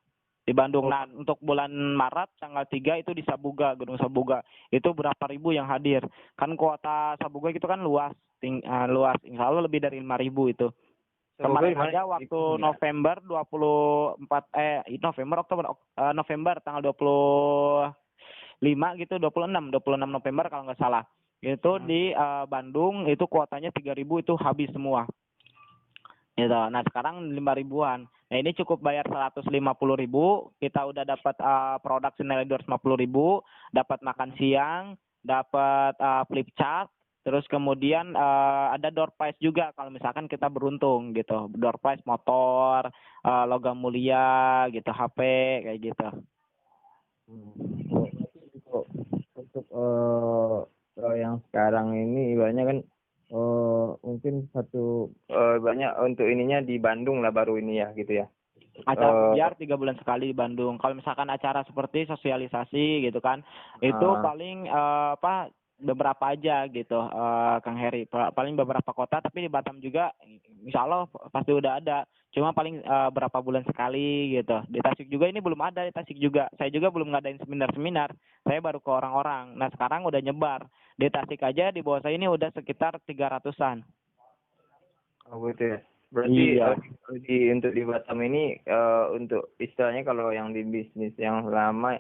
Nah, untuk bulan Maret tanggal 3 itu di Sabuga, Gedung Sabuga. Itu berapa ribu yang hadir. Kan kuota Sabuga itu kan luas. Insya Allah lebih dari 5.000 itu. Kemarin aja waktu November November tanggal 25 gitu, 26 November kalau nggak salah. Itu di Bandung itu kuotanya 3.000 itu habis semua. Gitu. Nah, sekarang 5.000-an. Nah, ini cukup bayar 150.000, kita udah dapat produk senilai 250.000, dapat makan siang, dapat flip chart, terus kemudian ada door prize juga kalau misalkan kita beruntung gitu. Door prize motor, logam mulia gitu, HP kayak gitu. Untuk yang sekarang ini ibaratnya kan mungkin banyak untuk ininya di Bandung lah baru ini ya gitu ya. Acara biar 3 bulan sekali di Bandung. Kalau misalkan acara seperti sosialisasi gitu kan, itu paling beberapa aja gitu, Kang Heri. Paling beberapa kota, tapi di Batam juga insya Allah pasti udah ada. Cuma paling berapa bulan sekali gitu. Di Tasik juga ini belum ada, di Tasik juga. Saya juga belum ngadain seminar-seminar. Saya baru ke orang-orang. Nah, sekarang udah nyebar. Di Tasik aja di bawah saya ini udah sekitar 300-an. Oh gitu ya. Berarti untuk di Batam ini untuk istilahnya kalau yang di bisnis yang lama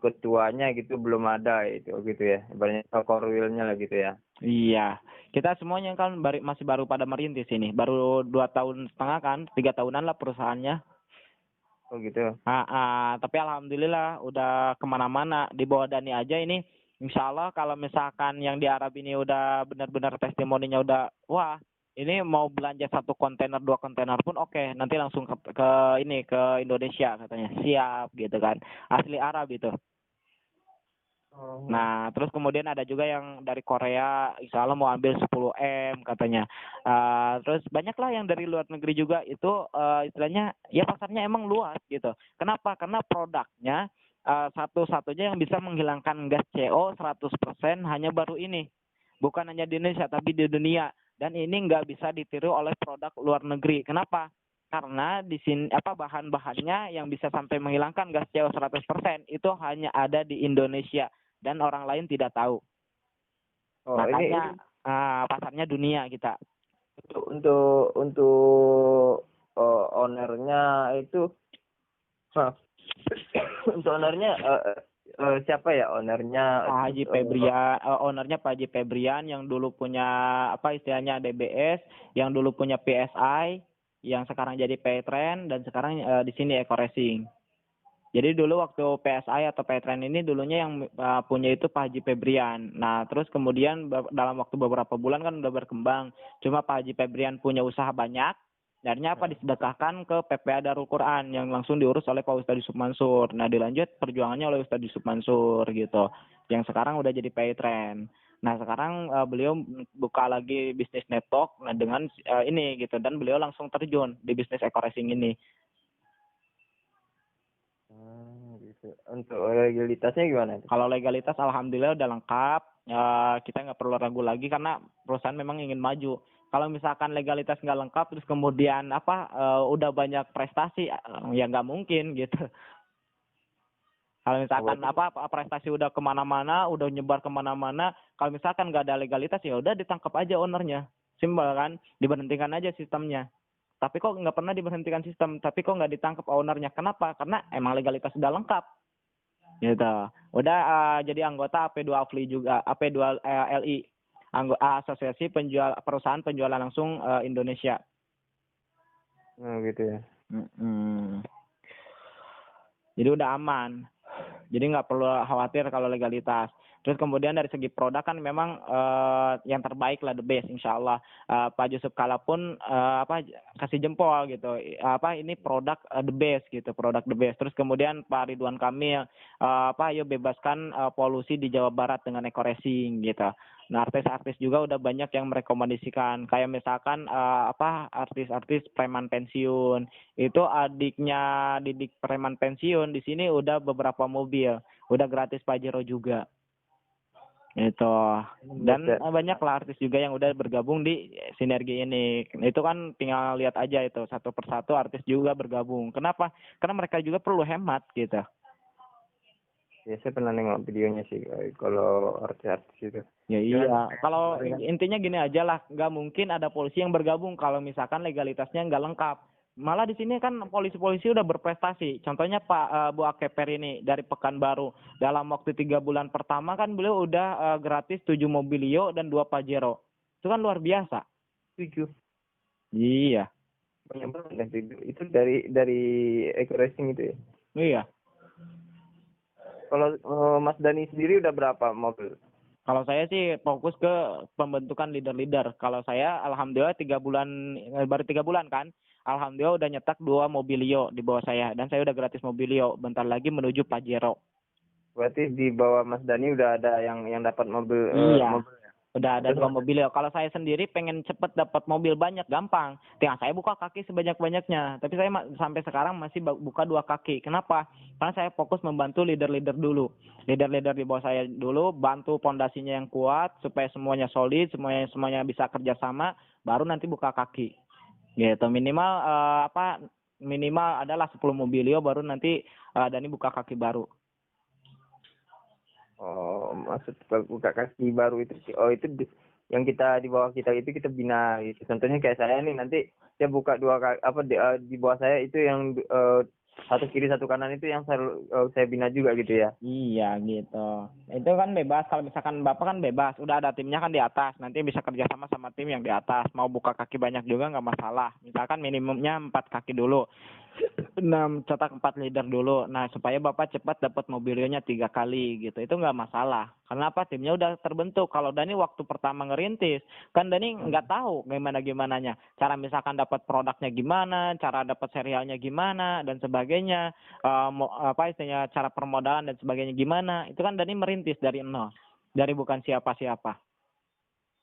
ketuanya gitu belum ada itu gitu ya. Banyak core wheel-nya lah gitu ya. Iya. Kita semuanya kan masih baru pada merintis ini. Baru 2,5 tahun kan, 3 tahunan lah perusahaannya. Oh gitu. Tapi alhamdulillah udah kemana-mana. Di bawah Dani aja ini, insya Allah kalau misalkan yang di Arab ini udah benar-benar testimoninya udah, wah ini mau belanja 1 kontainer 2 kontainer pun oke, nanti langsung ke Indonesia katanya, siap gitu kan, asli Arab itu. Nah, terus kemudian ada juga yang dari Korea, insya Allah mau ambil 10M katanya. Terus banyaklah yang dari luar negeri juga itu istilahnya ya pasarnya emang luas gitu. Kenapa? Karena produknya satu-satunya yang bisa menghilangkan gas CO 100% hanya baru ini. Bukan hanya di Indonesia tapi di dunia. Dan ini nggak bisa ditiru oleh produk luar negeri. Kenapa? Karena di sini bahan-bahannya yang bisa sampai menghilangkan gas CO 100% itu hanya ada di Indonesia dan orang lain tidak tahu. Oh, Makanya pasarnya dunia kita. untuk ownernya itu untuk ownernya siapa ya ownernya? Pak Haji Febrian, ownernya Pak Haji Febrian yang dulu punya apa istilahnya DBS, yang dulu punya PSI, yang sekarang jadi Paytrend dan sekarang di sini Eco Racing. Jadi dulu waktu PSI atau Paytrend ini dulunya yang punya itu Pak Haji Febrian. Nah, terus kemudian dalam waktu beberapa bulan kan udah berkembang. Cuma Pak Haji Febrian punya usaha banyak. Akhirnya apa disedekahkan ke PPA Darul Quran yang langsung diurus oleh Pak Ustadz Yusuf Mansur. Nah, dilanjut perjuangannya oleh Ustadz Yusuf Mansur gitu. Yang sekarang udah jadi Paytrend. Nah, sekarang beliau buka lagi bisnis network nah dengan ini gitu dan beliau langsung terjun di bisnis Eco Racing ini. Gitu. Untuk legalitasnya gimana? Kalau legalitas alhamdulillah udah lengkap. Kita nggak perlu ragu lagi karena perusahaan memang ingin maju. Kalau misalkan legalitas nggak lengkap terus kemudian udah banyak prestasi ya nggak mungkin gitu. Kalau misalkan prestasi udah kemana-mana, udah nyebar kemana-mana, kalau misalkan nggak ada legalitas ya udah ditangkap aja ownernya, simpel kan, diberhentikan aja sistemnya. Tapi kok nggak pernah diberhentikan sistem, tapi kok nggak ditangkap ownernya? Kenapa? Karena emang legalitas sudah lengkap. Gitu. Udah jadi anggota AP2 AFLI juga, AP2 LI, Asosiasi Perusahaan Penjualan Langsung Indonesia. Oh gitu ya. Jadi udah aman. Jadi nggak perlu khawatir kalau legalitas. Terus kemudian dari segi produk kan memang yang terbaik lah, the best insya Allah. Pak Yusuf Kala pun kasih jempol gitu. Ini produk the best gitu, produk the best. Terus kemudian Pak Ridwan Kamil ayo bebaskan polusi di Jawa Barat dengan Eco Racing gitu. Nah, artis-artis juga udah banyak yang merekomendasikan. Kayak misalkan artis-artis preman pensiun. Itu adiknya didik preman pensiun di sini udah beberapa mobil. Udah gratis Pajero juga. Itu. Dan banyak lah artis juga yang udah bergabung di sinergi ini. Itu kan tinggal lihat aja itu satu persatu artis juga bergabung. Kenapa? Karena mereka juga perlu hemat gitu. Ya, saya pernah nengok videonya sih kalau artis-artis itu. Ya iya. Kalau intinya gini aja lah, nggak mungkin ada polisi yang bergabung kalau misalkan legalitasnya nggak lengkap. Malah di sini kan polisi-polisi udah berprestasi. Contohnya Pak Bu Akeper ini dari Pekanbaru. Dalam waktu 3 bulan pertama kan beliau udah gratis 7 Mobilio dan 2 Pajero. Itu kan luar biasa. 7. Iya. Banyak banget itu dari Eco Racing itu ya. Iya. Kalau Mas Dani sendiri udah berapa mobil? Kalau saya sih fokus ke pembentukan leader-leader. Kalau saya alhamdulillah baru 3 bulan kan. Alhamdulillah udah nyetak 2 Mobilio di bawah saya dan saya udah gratis Mobilio. Bentar lagi menuju Pajero. Berarti di bawah Mas Dani udah ada yang dapat mobil. Iya. Mobil. Udah ada 2 Mobilio. Kalau saya sendiri pengen cepet dapat mobil banyak, gampang. Tinggal saya buka kaki sebanyak-banyaknya. Tapi saya sampai sekarang masih buka 2 kaki. Kenapa? Karena saya fokus membantu leader-leader dulu. Leader-leader di bawah saya dulu, bantu pondasinya yang kuat supaya semuanya solid, semuanya bisa kerjasama, baru nanti buka kaki. Gitu. Minimal adalah 10 Mobilio, baru nanti Dani buka kaki baru. Oh, maksud buka kaki baru itu sih. Oh, itu yang kita di bawah kita itu kita bina gitu. Contohnya kayak saya nih nanti saya buka 2 kaki di bawah saya itu yang satu kiri satu kanan itu yang saya bina juga gitu ya. Iya gitu. Itu kan bebas kalau misalkan Bapak kan bebas. Udah ada timnya kan di atas. Nanti bisa kerjasama sama tim yang di atas. Mau buka kaki banyak juga nggak masalah. Misalkan minimumnya 4 kaki dulu. 6 cetak 4 leader dulu. Nah supaya Bapak cepat dapat mobilnya 3 kali gitu. Itu nggak masalah. Karena apa? Timnya udah terbentuk. Kalau Dani waktu pertama ngerintis, kan Dani nggak tahu gimananya. Cara misalkan dapat produknya gimana, cara dapat serialnya gimana dan sebagainya. Istilahnya cara permodalan dan sebagainya gimana. Itu kan Dani merintis dari nol. Dari bukan siapa-siapa.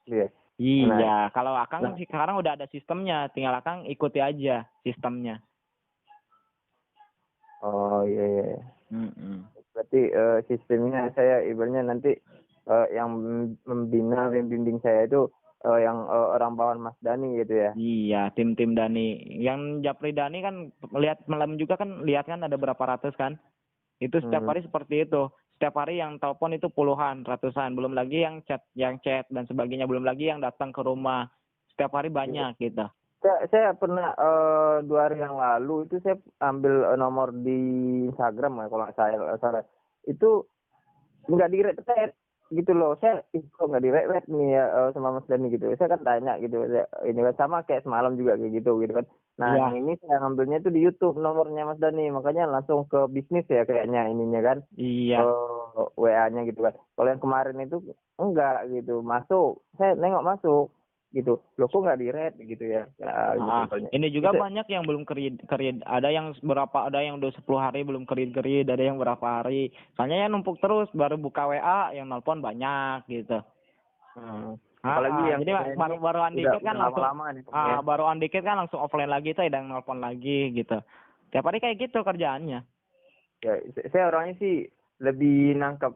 Iya. Iya. Kalau Akang sekarang udah ada sistemnya. Tinggal Akang ikuti aja sistemnya. Oh iya. Berarti sistemnya saya ibaratnya nanti yang membina, membimbing saya itu yang orang bawaan Mas Dani gitu ya. Iya, tim-tim Dani. Yang Japri Dani kan lihat malam juga kan, lihat kan ada berapa ratus kan. Itu setiap hari seperti itu. Setiap hari yang telepon itu puluhan, ratusan. Belum lagi yang chat dan sebagainya. Belum lagi yang datang ke rumah. Setiap hari banyak gitu. Saya pernah 2 hari yang lalu itu saya ambil nomor di Instagram ya, kalau saya salah. Itu nggak di-red gitu loh. Saya kok nggak di-red nih ya sama Mas Dani gitu. Saya kan tanya gitu. Ini kan sama kayak semalam juga kayak gitu kan. Nah, Iya. yang ini saya ngambilnya itu di YouTube nomornya Mas Dani. Makanya langsung ke bisnis ya kayaknya ininya kan. Iya. WA-nya gitu kan. Kalau yang kemarin itu enggak gitu. Masuk. Saya nengok masuk gitu. Loh kok nggak di-red gitu ya. Gitu. Ini juga Itu, banyak yang belum kerid. Ada yang ada yang udah 10 hari belum kerid, ada yang berapa hari. Soalnya ya numpuk terus, baru buka WA yang nelpon banyak gitu. apalagi yang jadi baru dikit kan langsung lama-lama nih. baru dikit kan langsung offline lagi tuh, ada yang nelpon lagi gitu. Tiap hari kayak gitu kerjaannya. Ya, saya orangnya sih lebih nangkap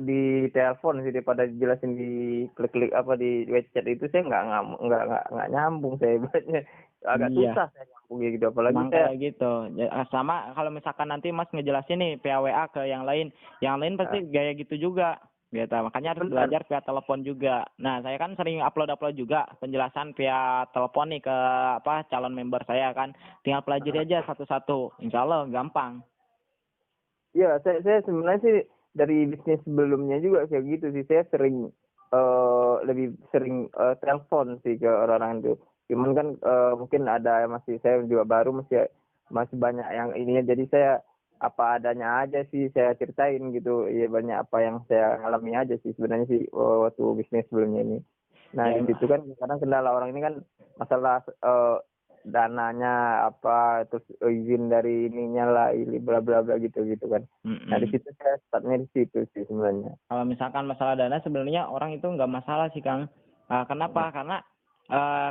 di telepon sih daripada jelasin di klik-klik apa di webchat itu. Saya nggak nyambung, saya ibaratnya agak susah saya nyambung gitu, apalagi Emang saya kayak gitu. Sama kalau misalkan nanti Mas ngejelasin nih via WA ke yang lain pasti gaya gitu juga gitu. Makanya harus belajar via telepon juga. Nah, saya kan sering upload juga penjelasan via telepon nih ke calon member saya kan. Tinggal pelajari aja satu-satu. Insya Allah gampang. Iya, saya sebenarnya sih dari bisnis sebelumnya juga kayak gitu sih. Saya sering lebih sering telepon sih ke orang-orang itu. Cuman kan mungkin ada saya juga baru, masih banyak yang ininya, jadi saya apa adanya aja sih saya ceritain gitu. Iya, banyak apa yang saya alami aja sih sebenarnya sih waktu bisnis sebelumnya ini. Nah, di situ kan kadang kendala orang ini kan masalah dananya apa, terus izin dari ininya lah, ini bla bla bla gitu kan. Nah, di situ saya startnya di situ sih sebenarnya. Kalau misalkan masalah dana sebenarnya orang itu nggak masalah sih Kang. Kenapa? Karena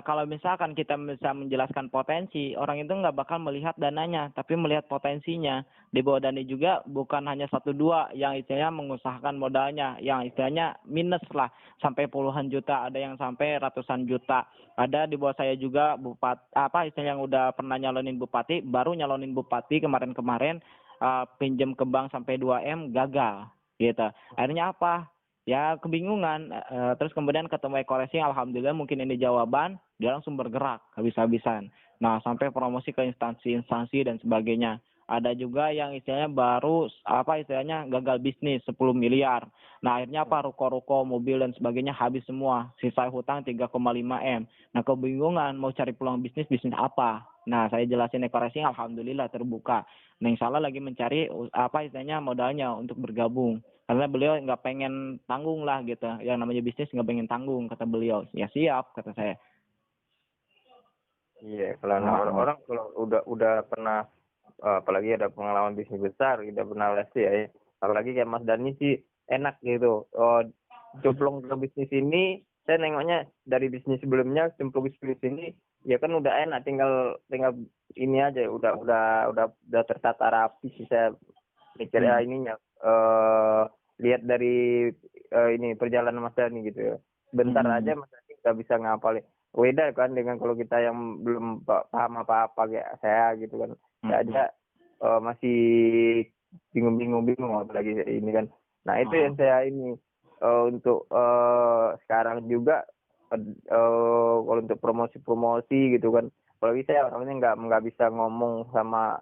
kalau misalkan kita bisa menjelaskan potensi, orang itu nggak bakal melihat dananya, tapi melihat potensinya. Di bawah Dani juga bukan hanya 1-2 yang istilahnya mengusahakan modalnya, yang istilahnya minus lah, sampai puluhan juta, ada yang sampai ratusan juta. Ada di bawah saya juga istilahnya yang udah pernah nyalonin bupati, baru nyalonin bupati kemarin-kemarin, pinjam ke bank sampai 2M gagal gitu. Akhirnya apa? Ya kebingungan, terus kemudian ketemu Ekoracing, alhamdulillah mungkin ini jawaban, dia langsung bergerak habis-habisan. Nah, sampai promosi ke instansi-instansi dan sebagainya. Ada juga yang istilahnya baru istilahnya gagal bisnis 10 miliar. Nah, akhirnya ruko-ruko, mobil dan sebagainya habis semua. Sisa hutang 3,5 M. Nah, kebingungan mau cari peluang bisnis apa? Nah, saya jelasin Ekoracing, alhamdulillah terbuka. Nah, insya Allah lagi mencari istilahnya modalnya untuk bergabung. Karena beliau nggak pengen tanggung lah gitu. Yang namanya bisnis nggak pengen tanggung, kata beliau. Ya siap, kata saya. Iya, kalau orang kalau udah pernah apalagi ada pengalaman bisnis besar, udah pernah les ya. Apalagi kayak Mas Dani sih enak gitu. Cemplung ke bisnis ini, saya nengoknya dari bisnis sebelumnya cemplung ke bisnis ini, ya kan udah enak, tinggal ini aja, udah tertata rapi sih. Saya mikir ininya lihat dari ini perjalanan Mas Dani gitu ya. Bentar aja Mas Dani nggak bisa ngapalin. Beda kan dengan kalau kita yang belum paham apa-apa kayak saya gitu kan. Ya aja masih bingung apalagi ini kan. Nah, itu yang saya ini untuk sekarang juga kalau untuk promosi gitu kan. Apalagi saya orangnya nggak bisa ngomong sama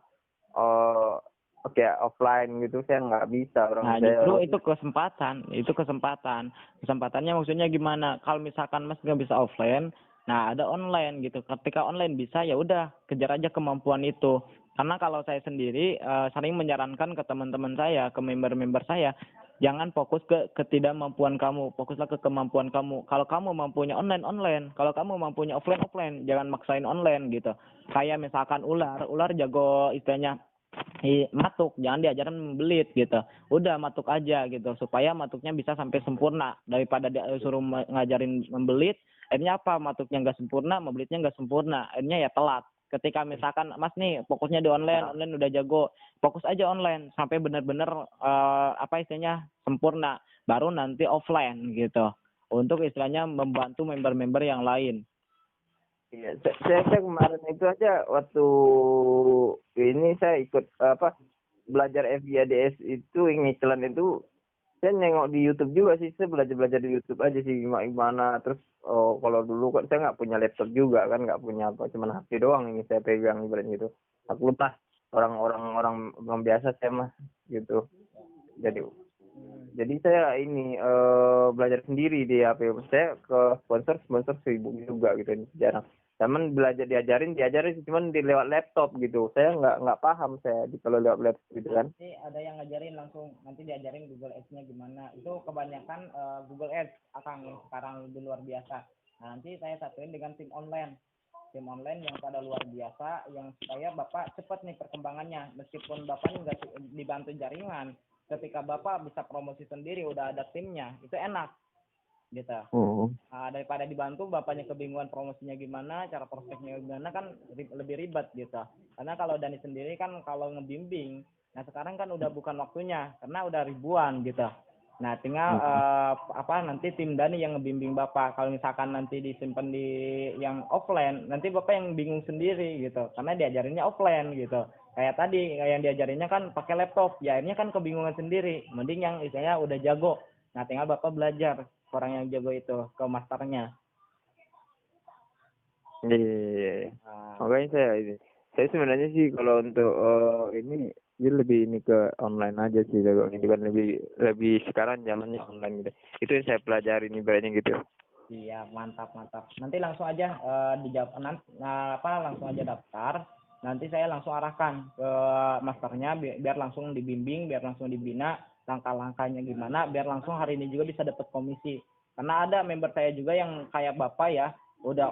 kayak offline gitu, saya nggak bisa Nah, justru itu kesempatan. Kesempatannya maksudnya gimana? Kalau misalkan Mas nggak bisa offline, nah ada online gitu. Ketika online bisa, ya udah kejar aja kemampuan itu. Karena kalau saya sendiri sering menyarankan ke teman-teman saya, ke member-member saya, jangan fokus ke ketidakmampuan kamu, fokuslah ke kemampuan kamu. Kalau kamu mampunya online, kalau kamu mampunya offline, jangan maksain online gitu. Kayak misalkan ular jago istilahnya matuk, jangan diajarin membelit gitu. Udah matuk aja gitu, supaya matuknya bisa sampai sempurna. Daripada dia suruh ngajarin membelit, akhirnya apa? Matuknya nggak sempurna, membelitnya nggak sempurna, akhirnya ya telat. Ketika misalkan Mas nih fokusnya di online udah jago, fokus aja online sampai benar-benar istilahnya sempurna, baru nanti offline gitu. untuk istilahnya membantu member-member yang lain. Iya, saya kemarin itu aja waktu ini saya ikut belajar FIADS itu iklan itu, saya nengok di YouTube juga sih, saya belajar di YouTube aja sih gimana. Terus kalau dulu kan saya nggak punya laptop juga kan, nggak punya apa, cuma HP doang ini saya pegang ibarat gitu. Aku lupa orang biasa saya mah gitu. Jadi saya ini belajar sendiri di HP. Saya ke sponsor sibuk juga gitu, jarang. Cuman diajarin sih, cuman di lewat laptop gitu. Saya nggak paham saya kalau lewat laptop gitu kan. Nanti ada yang ngajarin langsung, nanti diajarin Google Ads-nya gimana. Itu kebanyakan Google Ads akan sekarang lebih luar biasa. Nah, nanti saya satuin dengan tim online yang pada luar biasa, yang supaya Bapak cepat nih perkembangannya. Meskipun Bapak nggak dibantu jaringan, ketika Bapak bisa promosi sendiri, udah ada timnya, itu enak gitu. Daripada dibantu Bapaknya kebingungan promosinya gimana, cara prospeknya gimana, kan lebih ribet gitu. Karena kalau Dani sendiri kan kalau ngebimbing, nah sekarang kan udah bukan waktunya karena udah ribuan gitu. Nah tinggal nanti tim Dani yang ngebimbing Bapak. Kalau misalkan nanti disimpan di yang offline, nanti Bapak yang bingung sendiri gitu, karena diajarinnya offline gitu. Kayak tadi yang diajarinnya kan pakai laptop, ya akhirnya kan kebingungan sendiri. Mending yang istilahnya udah jago, nah tinggal Bapak belajar orang yang jago itu ke masternya. Iya. Makanya saya sebenarnya sih kalau untuk ini dia lebih ini ke online aja sih, ini kan lebih sekarang zamannya online gitu. Itu yang saya pelajari ibaratnya gitu. Iya, mantap. Nanti langsung aja dijawab langsung aja daftar. Nanti saya langsung arahkan ke masternya biar langsung dibimbing, biar langsung dibina langkah-langkahnya gimana, biar langsung hari ini juga bisa dapat komisi. Karena ada member saya juga yang kayak Bapak ya, udah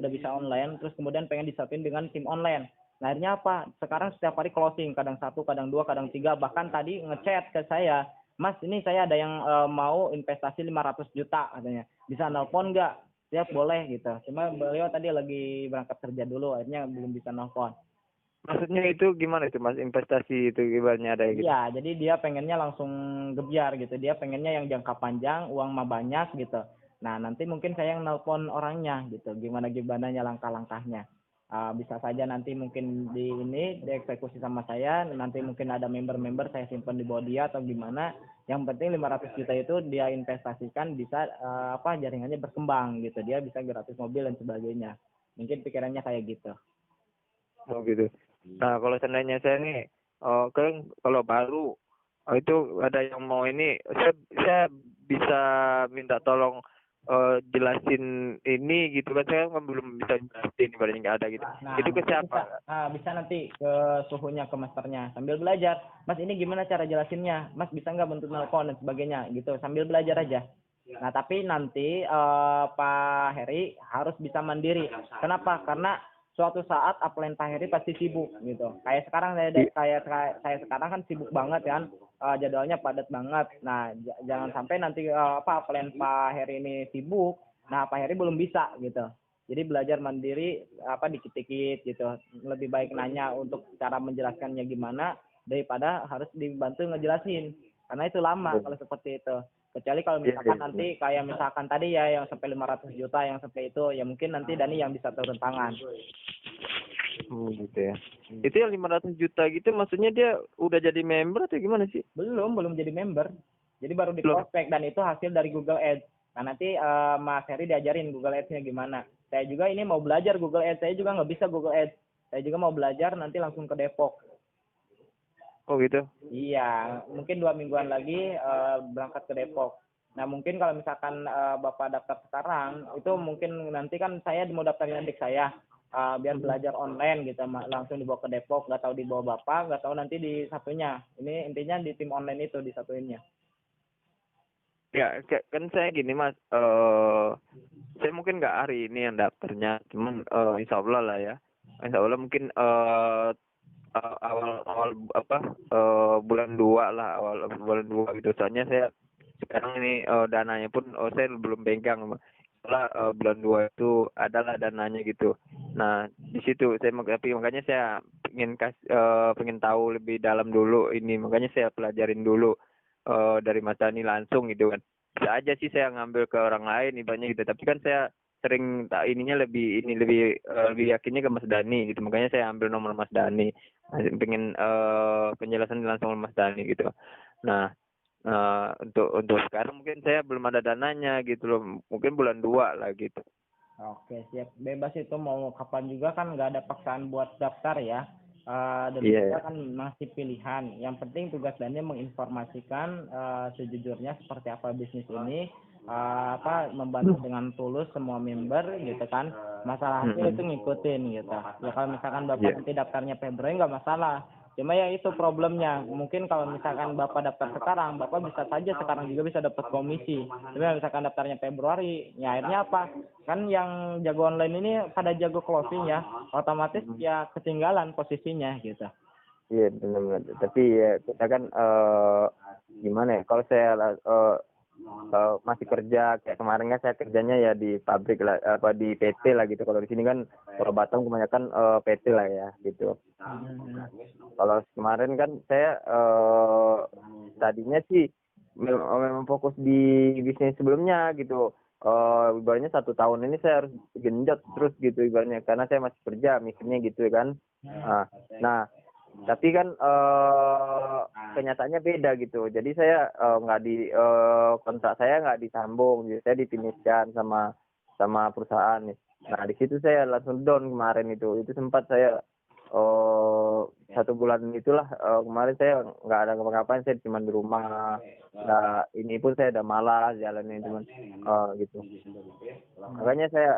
bisa online, terus kemudian pengen disatuin dengan tim online. Nah, akhirnya apa? Sekarang setiap hari closing, kadang 1, kadang 2, kadang 3, bahkan tadi ngechat ke saya, Mas, ini saya ada yang mau investasi 500 juta katanya. Bisa nelpon nggak? Siap, boleh gitu. Cuma beliau tadi lagi berangkat kerja dulu, akhirnya belum bisa nelpon. Maksudnya itu gimana itu Mas, investasi itu ibaratnya ada gitu? Iya, jadi dia pengennya langsung gebyar gitu. Dia pengennya yang jangka panjang, uang mah banyak gitu. Nah, nanti mungkin saya yang nelpon orangnya gitu. Gimana langkah-langkahnya. Bisa saja nanti mungkin dieksekusi sama saya. Nanti mungkin ada member-member saya simpan di bawah dia atau gimana. Yang penting 500 juta itu dia investasikan, bisa jaringannya berkembang gitu. Dia bisa gratis mobil dan sebagainya. Mungkin pikirannya kayak gitu. Oh gitu. Nah, kalau seandainya saya nih, kan kalau baru itu ada yang mau ini, saya bisa minta tolong jelasin ini gitu kan, saya kan belum bisa jelasin, ibaratnya nggak ada gitu. Nah, itu ke siapa? Bisa nanti ke suhunya, ke masternya, sambil belajar. Mas, ini gimana cara jelasinnya? Mas, bisa nggak bentuk nelpon dan sebagainya gitu, sambil belajar aja. Nah, tapi nanti Pak Heri harus bisa mandiri. Kenapa? Karena suatu saat upline Pak Heri pasti sibuk gitu. Kayak sekarang saya sekarang kan sibuk banget kan, jadwalnya padat banget. Nah, jangan sampai nanti upline Pak Heri ini sibuk, nah Pak Heri belum bisa gitu. Jadi belajar mandiri dikit-dikit gitu. Lebih baik nanya untuk cara menjelaskannya gimana daripada harus dibantu ngejelasin. Karena itu lama kalau seperti itu. Kecuali kalau misalkan nanti kayak misalkan tadi ya yang sampai 500 juta yang sampai itu, ya mungkin nanti Dani yang bisa turun tangan. Gitu ya. Itu yang 500 juta gitu maksudnya dia udah jadi member atau gimana sih? Belum jadi member. Jadi baru di prospek, dan itu hasil dari Google Ads. Nah, nanti Mas Heri diajarin Google Ads-nya gimana. Saya juga ini mau belajar Google Ads, saya juga nggak bisa Google Ads. Saya juga mau belajar nanti langsung ke Depok. Oh gitu? Iya, mungkin 2 mingguan lagi berangkat ke Depok. Nah, mungkin kalau misalkan Bapak daftar sekarang, itu mungkin nanti kan saya mau daftarin adik saya, biar belajar online gitu, langsung dibawa ke Depok, nggak tahu dibawa Bapak, nggak tahu nanti di satunya. Ini intinya di tim online itu disatuinnya. Ya, kan saya gini Mas, saya mungkin nggak hari ini yang daftarnya, cuman insya Allah lah ya. Insya Allah mungkin awal bulan 2 lah, awal bulan 2 gitu. Soalnya saya sekarang ini dananya pun saya belum pegang. Setelah bulan 2 itu adalah dananya gitu. Nah, di situ saya makanya saya pengen tahu lebih dalam dulu ini. Makanya saya pelajarin dulu dari Mas Dani langsung gitu kan. bisa aja sih saya ngambil ke orang lain ibaratnya gitu. Tapi kan saya sering tak ininya lebih yakinnya ke Mas Dani gitu. Makanya saya ambil nomor Mas Dani. Pengen penjelasan langsung Mas Dani gitu. Nah, untuk sekarang mungkin saya belum ada dananya gitu loh. Mungkin bulan 2 lah gitu. Oke, siap. Bebas itu mau kapan juga kan nggak ada paksaan buat daftar ya. Dan Iya. kita kan masih pilihan. Yang penting tugas Dani menginformasikan sejujurnya seperti apa bisnis ini, membantu dengan tulus semua member gitu kan. Masalah hasil itu ngikutin gitu. Ya kalau misalkan Bapak Iya. nanti daftarnya Februari nggak masalah. Cuma ya itu problemnya. Mungkin kalau misalkan Bapak daftar sekarang, Bapak bisa saja sekarang juga bisa dapat komisi. Tapi kalau misalkan daftarnya Februari, ya akhirnya apa? Kan yang jago online ini pada jago closing ya, otomatis ya ketinggalan posisinya gitu. Iya benar-benar. Tapi ya kita kan gimana ya? Kalau saya masih kerja kayak kemarin kan saya kerjanya ya di pabrik lah, di PT lah gitu. Kalau di sini kan kalau Batam kebanyakan PT lah ya gitu. Kalau kemarin kan saya tadinya sih memang fokus di bisnis sebelumnya gitu. Ibaratnya 1 tahun ini saya harus genjot terus gitu ibaratnya karena saya masih kerja mikirnya gitu kan. Nah, tapi kan kenyataannya beda gitu. Jadi saya nggak di kontrak saya nggak disambung, jadi saya difinishkan sama perusahaan nih. Nah di situ saya langsung down kemarin itu sempat saya 1 bulan itulah kemarin saya nggak ada ngapa-ngapain, saya cuma di rumah. Nah ini pun saya udah malas jalanin cuman gitu. Makanya saya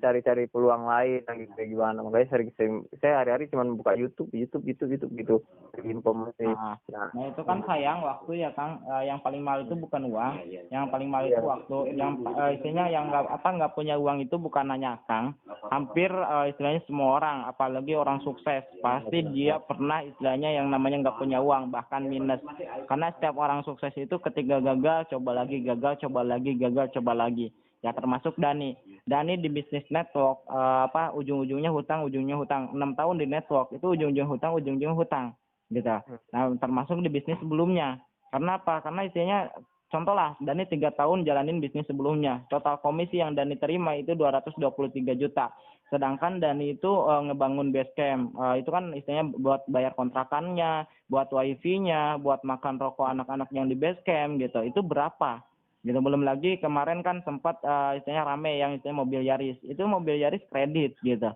cari-cari peluang lain lagi kayak gimana. Makanya sering saya hari-hari cuma buka YouTube gitu informasi. Nah itu kan sayang waktu ya Kang. Yang paling mahal itu bukan uang, yang paling mahal itu waktu. Yang istilahnya yang nggak punya uang itu bukan hanya Kang. Hampir istilahnya semua orang, apalagi orang sukses, pasti dia pernah istilahnya yang namanya nggak punya uang, bahkan minus. Karena setiap orang sukses itu ketika gagal, coba lagi, gagal, coba lagi, gagal, coba lagi. Ya termasuk Dani di bisnis network ujung-ujungnya hutang 6 tahun di network itu ujung-ujung hutang gitu. Nah termasuk di bisnis sebelumnya. Karena apa? Karena istilahnya contoh lah Dani 3 tahun jalanin bisnis sebelumnya, total komisi yang Dani terima itu 223 juta. Sedangkan Dani itu ngebangun base camp, itu kan istilahnya buat bayar kontrakannya, buat wifi-nya, buat makan rokok anak-anak yang di base camp gitu. Itu berapa? Gitu. Belum lagi kemarin kan sempat istilahnya rame yang istilahnya mobil Yaris. Itu mobil Yaris kredit gitu.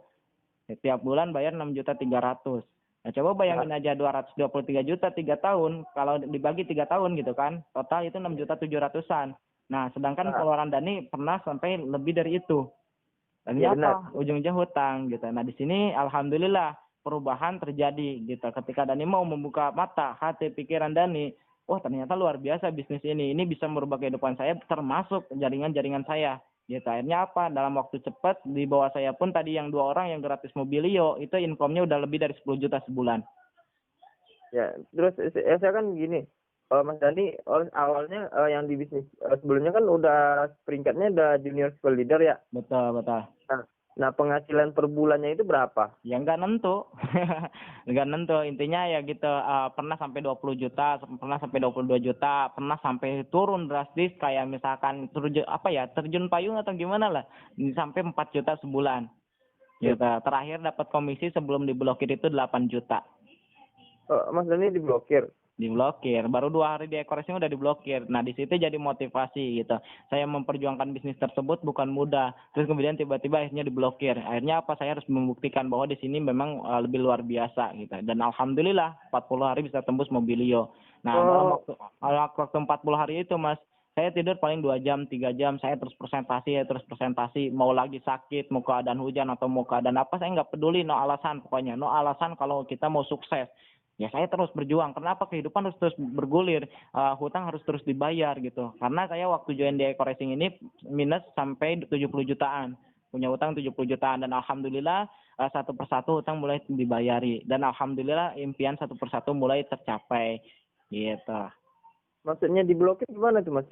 Setiap bulan bayar 6.300.000. Nah, coba bayangin aja 223 juta 3 tahun, kalau dibagi 3 tahun gitu kan, total itu 6.700.000-an. Nah, sedangkan pengeluaran Dani pernah sampai lebih dari itu. Dan ya apa? Ujungnya hutang gitu. Nah, di sini alhamdulillah perubahan terjadi gitu. Ketika Dani mau membuka mata, hati, pikiran Dani, wah ternyata luar biasa bisnis ini bisa merubah kehidupan saya, termasuk jaringan-jaringan saya gitu. Akhirnya apa, dalam waktu cepat di bawah saya pun tadi yang 2 orang yang gratis mobilio itu income-nya udah lebih dari 10 juta sebulan. Ya terus saya kan gini, Mas Dani awalnya yang di bisnis sebelumnya kan udah peringkatnya udah junior school leader ya. Betul. Nah penghasilan per bulannya itu berapa? Ya nggak nentu. Nggak nentu. Intinya ya gitu, pernah sampai 20 juta, pernah sampai 22 juta, pernah sampai turun drastis kayak misalkan terjun payung atau gimana lah. Sampai 4 juta sebulan. Gitu. Terakhir dapat komisi sebelum diblokir itu 8 juta. Mas Dani diblokir? Diblokir, baru 2 hari di Ekorexing udah diblokir. Nah di situ jadi motivasi gitu. Saya memperjuangkan bisnis tersebut bukan mudah. Terus kemudian tiba-tiba akhirnya diblokir. Akhirnya apa? Saya harus membuktikan bahwa di sini memang lebih luar biasa gitu. Dan alhamdulillah 40 hari bisa tembus mobilio. Nah dalam waktu 40 hari itu Mas, saya tidur paling 2 jam, 3 jam. Saya terus presentasi. Mau lagi sakit, mau keadaan hujan atau mau keadaan apa, saya nggak peduli. No alasan pokoknya. No alasan kalau kita mau sukses. Ya saya terus berjuang. Kenapa? Kehidupan harus terus bergulir, hutang harus terus dibayar gitu. Karena saya waktu join di Ekorexing ini minus sampai 70 jutaan, punya hutang 70 jutaan, dan alhamdulillah satu persatu hutang mulai dibayari, dan alhamdulillah impian satu persatu mulai tercapai gitu. Maksudnya diblokir gimana tuh Mas?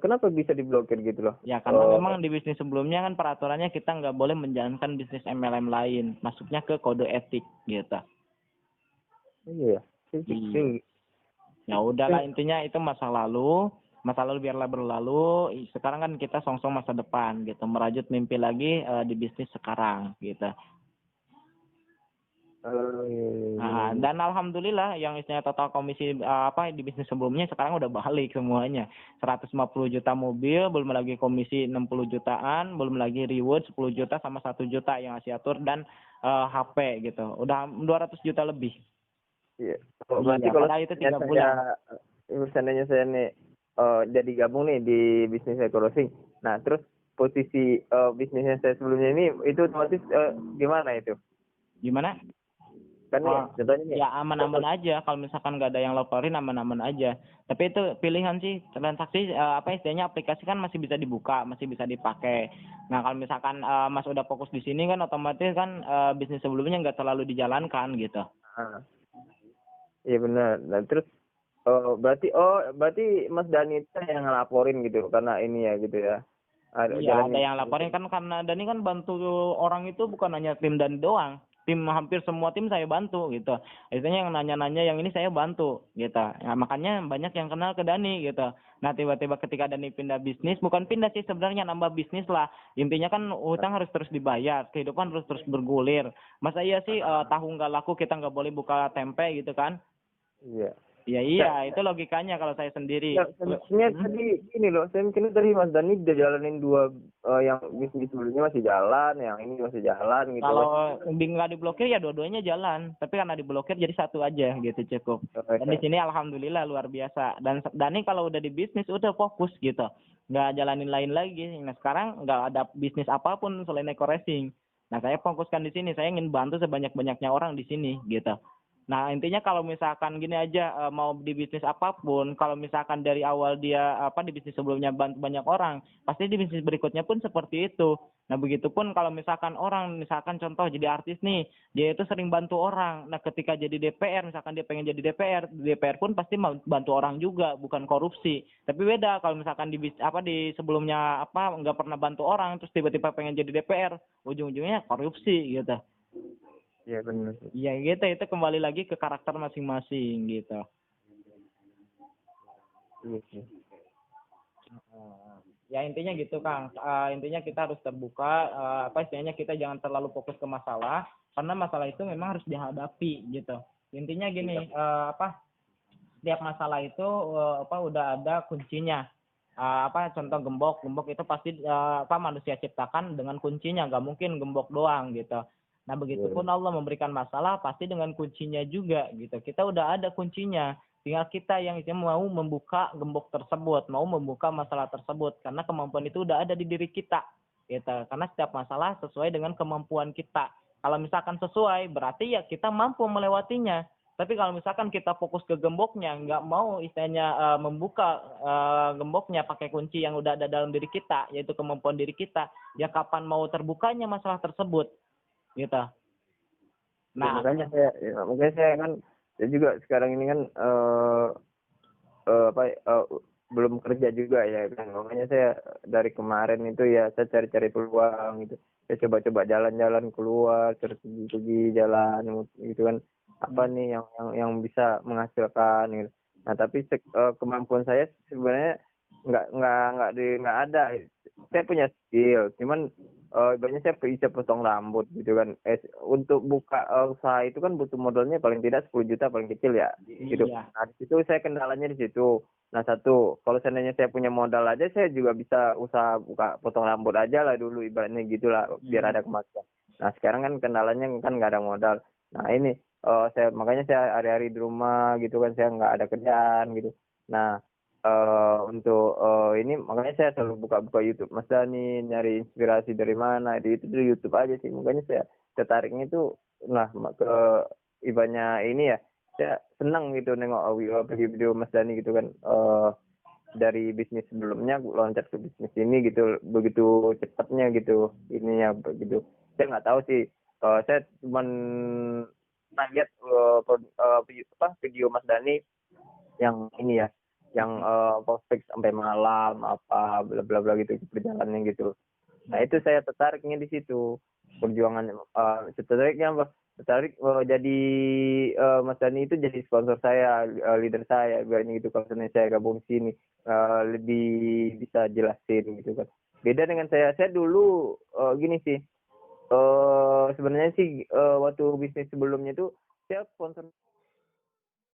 Kenapa bisa diblokir gitu loh? Ya karena memang di bisnis sebelumnya kan peraturannya kita nggak boleh menjalankan bisnis MLM lain, masuknya ke kode etik gitu. Iya. Ya udahlah, intinya itu masa lalu. masa lalu biarlah berlalu, sekarang kan kita song-song masa depan gitu, merajut mimpi lagi di bisnis sekarang gitu. Nah, dan alhamdulillah yang istilahnya total komisi di bisnis sebelumnya sekarang udah balik semuanya. 150 juta mobil, belum lagi komisi 60 jutaan, belum lagi reward 10 juta sama 1 juta yang ngasih atur dan HP gitu. Udah 200 juta lebih. Iya. Berarti kalau padahal itu 3 bulan. Seandainya saya nih jadi gabung nih di bisnis crossing. Nah, terus posisi bisnisnya saya sebelumnya ini itu otomatis gimana itu? Gimana? Kan contohnya nih. Ya aman-aman aja, kalau misalkan nggak ada yang laporin aman-aman aja. Tapi itu pilihan sih, transaksi istilahnya aplikasi kan masih bisa dibuka, masih bisa dipakai. Nah kalau misalkan Mas udah fokus di sini kan otomatis kan bisnis sebelumnya nggak terlalu dijalankan gitu. Iya benar. Nah terus berarti Mas Dani itu yang ngelaporin gitu karena ini ya gitu ya. Ada yang laporin kan karena Dani kan bantu orang itu bukan hanya tim Dani doang. Hampir semua tim saya bantu gitu. Istilahnya yang nanya-nanya yang ini saya bantu gitu. Nah, makanya banyak yang kenal ke Dani gitu. Nah tiba-tiba ketika Dani pindah bisnis, bukan pindah sih sebenarnya nambah bisnis lah. Intinya kan utang harus terus dibayar, kehidupan harus terus bergulir. Masa iya sih tahu nggak laku kita nggak boleh buka tempe gitu kan? Iya. Iya, itu logikanya kalau saya sendiri. Ya, sebenarnya tadi gini loh, saya mikirnya tadi Mas Dani udah jalanin dua yang bisnis sebelumnya masih jalan, yang ini masih jalan gitu. Kalau nggak diblokir ya dua-duanya jalan, tapi karena diblokir jadi satu aja gitu cukup. Dan di sini alhamdulillah luar biasa. Dan Dani kalau udah di bisnis udah fokus gitu, nggak jalanin lain lagi. Nah sekarang nggak ada bisnis apapun selain eco racing. Nah saya fokuskan di sini, saya ingin bantu sebanyak-banyaknya orang di sini gitu. Nah intinya kalau misalkan gini aja mau di bisnis apapun, kalau misalkan dari awal dia di bisnis sebelumnya bantu banyak orang, pasti di bisnis berikutnya pun seperti itu. Nah begitupun kalau misalkan orang, misalkan contoh jadi artis nih, dia itu sering bantu orang. Nah ketika jadi DPR, misalkan dia pengen jadi DPR pun pasti bantu orang juga, bukan korupsi. Tapi beda kalau misalkan di sebelumnya nggak pernah bantu orang, terus tiba-tiba pengen jadi DPR, ujung-ujungnya korupsi gitu. Iya benar. Iya gitu, itu kembali lagi ke karakter masing-masing gitu. Iya sih. Ya intinya gitu Kang, intinya kita harus terbuka, istilahnya kita jangan terlalu fokus ke masalah, karena masalah itu memang harus dihadapi gitu. Intinya gini, setiap masalah itu udah ada kuncinya. Contoh gembok itu pasti manusia ciptakan dengan kuncinya, nggak mungkin gembok doang gitu. Nah begitupun Allah memberikan masalah pasti dengan kuncinya juga gitu. Kita udah ada kuncinya, tinggal kita yang mau membuka gembok tersebut, mau membuka masalah tersebut, karena kemampuan itu udah ada di diri kita gitu. Karena setiap masalah sesuai dengan kemampuan kita. Kalau misalkan sesuai berarti ya kita mampu melewatinya. Tapi kalau misalkan kita fokus ke gemboknya, nggak mau istilahnya membuka gemboknya pakai kunci yang udah ada dalam diri kita, yaitu kemampuan diri kita, ya kapan mau terbukanya masalah tersebut gitu. Nah, makanya saya kan saya juga sekarang ini kan belum kerja juga ya kan. Makanya saya dari kemarin itu ya saya cari-cari peluang gitu. Saya coba-coba jalan-jalan keluar, terus pergi jalan gitu kan. Apa nih yang bisa menghasilkan gitu. Nah, tapi kemampuan saya sebenarnya nggak ada. Saya punya skill, cuman ibaratnya saya bisa potong rambut gitu kan. Untuk buka usaha itu kan butuh modalnya paling tidak 10 juta paling kecil ya. Gitu. Nah, di situ saya kendalanya di situ. Nah, satu, kalau seandainya saya punya modal aja saya juga bisa usaha buka potong rambut aja lah dulu ibaratnya gitulah biar ada kemasukan. Nah, sekarang kan kendalanya kan nggak ada modal. Nah, ini makanya saya hari-hari di rumah gitu kan, saya nggak ada kerjaan gitu. Nah, untuk ini makanya saya selalu buka-buka YouTube Mas Dani, nyari inspirasi dari mana di YouTube aja sih. Makanya saya tertariknya itu ke ibaratnya ini ya, saya senang gitu nengok video Mas Dani gitu kan, dari bisnis sebelumnya loncat ke bisnis ini gitu, begitu cepatnya gitu ininya begitu. Saya nggak tahu sih, saya cuman lihat video Mas Dani yang ini ya, yang prospek sampai malam apa bla bla bla gitu perjalanannya gitu. Nah itu saya tertariknya di situ, perjuangan tertariknya tertarik jadi Mas Dani itu jadi sponsor saya, leader saya, ibaratnya gitu. Kalau misalnya saya gabung sini lebih bisa jelasin gitu kan. Beda dengan saya dulu gini sih. Sebenarnya sih waktu bisnis sebelumnya itu saya sponsor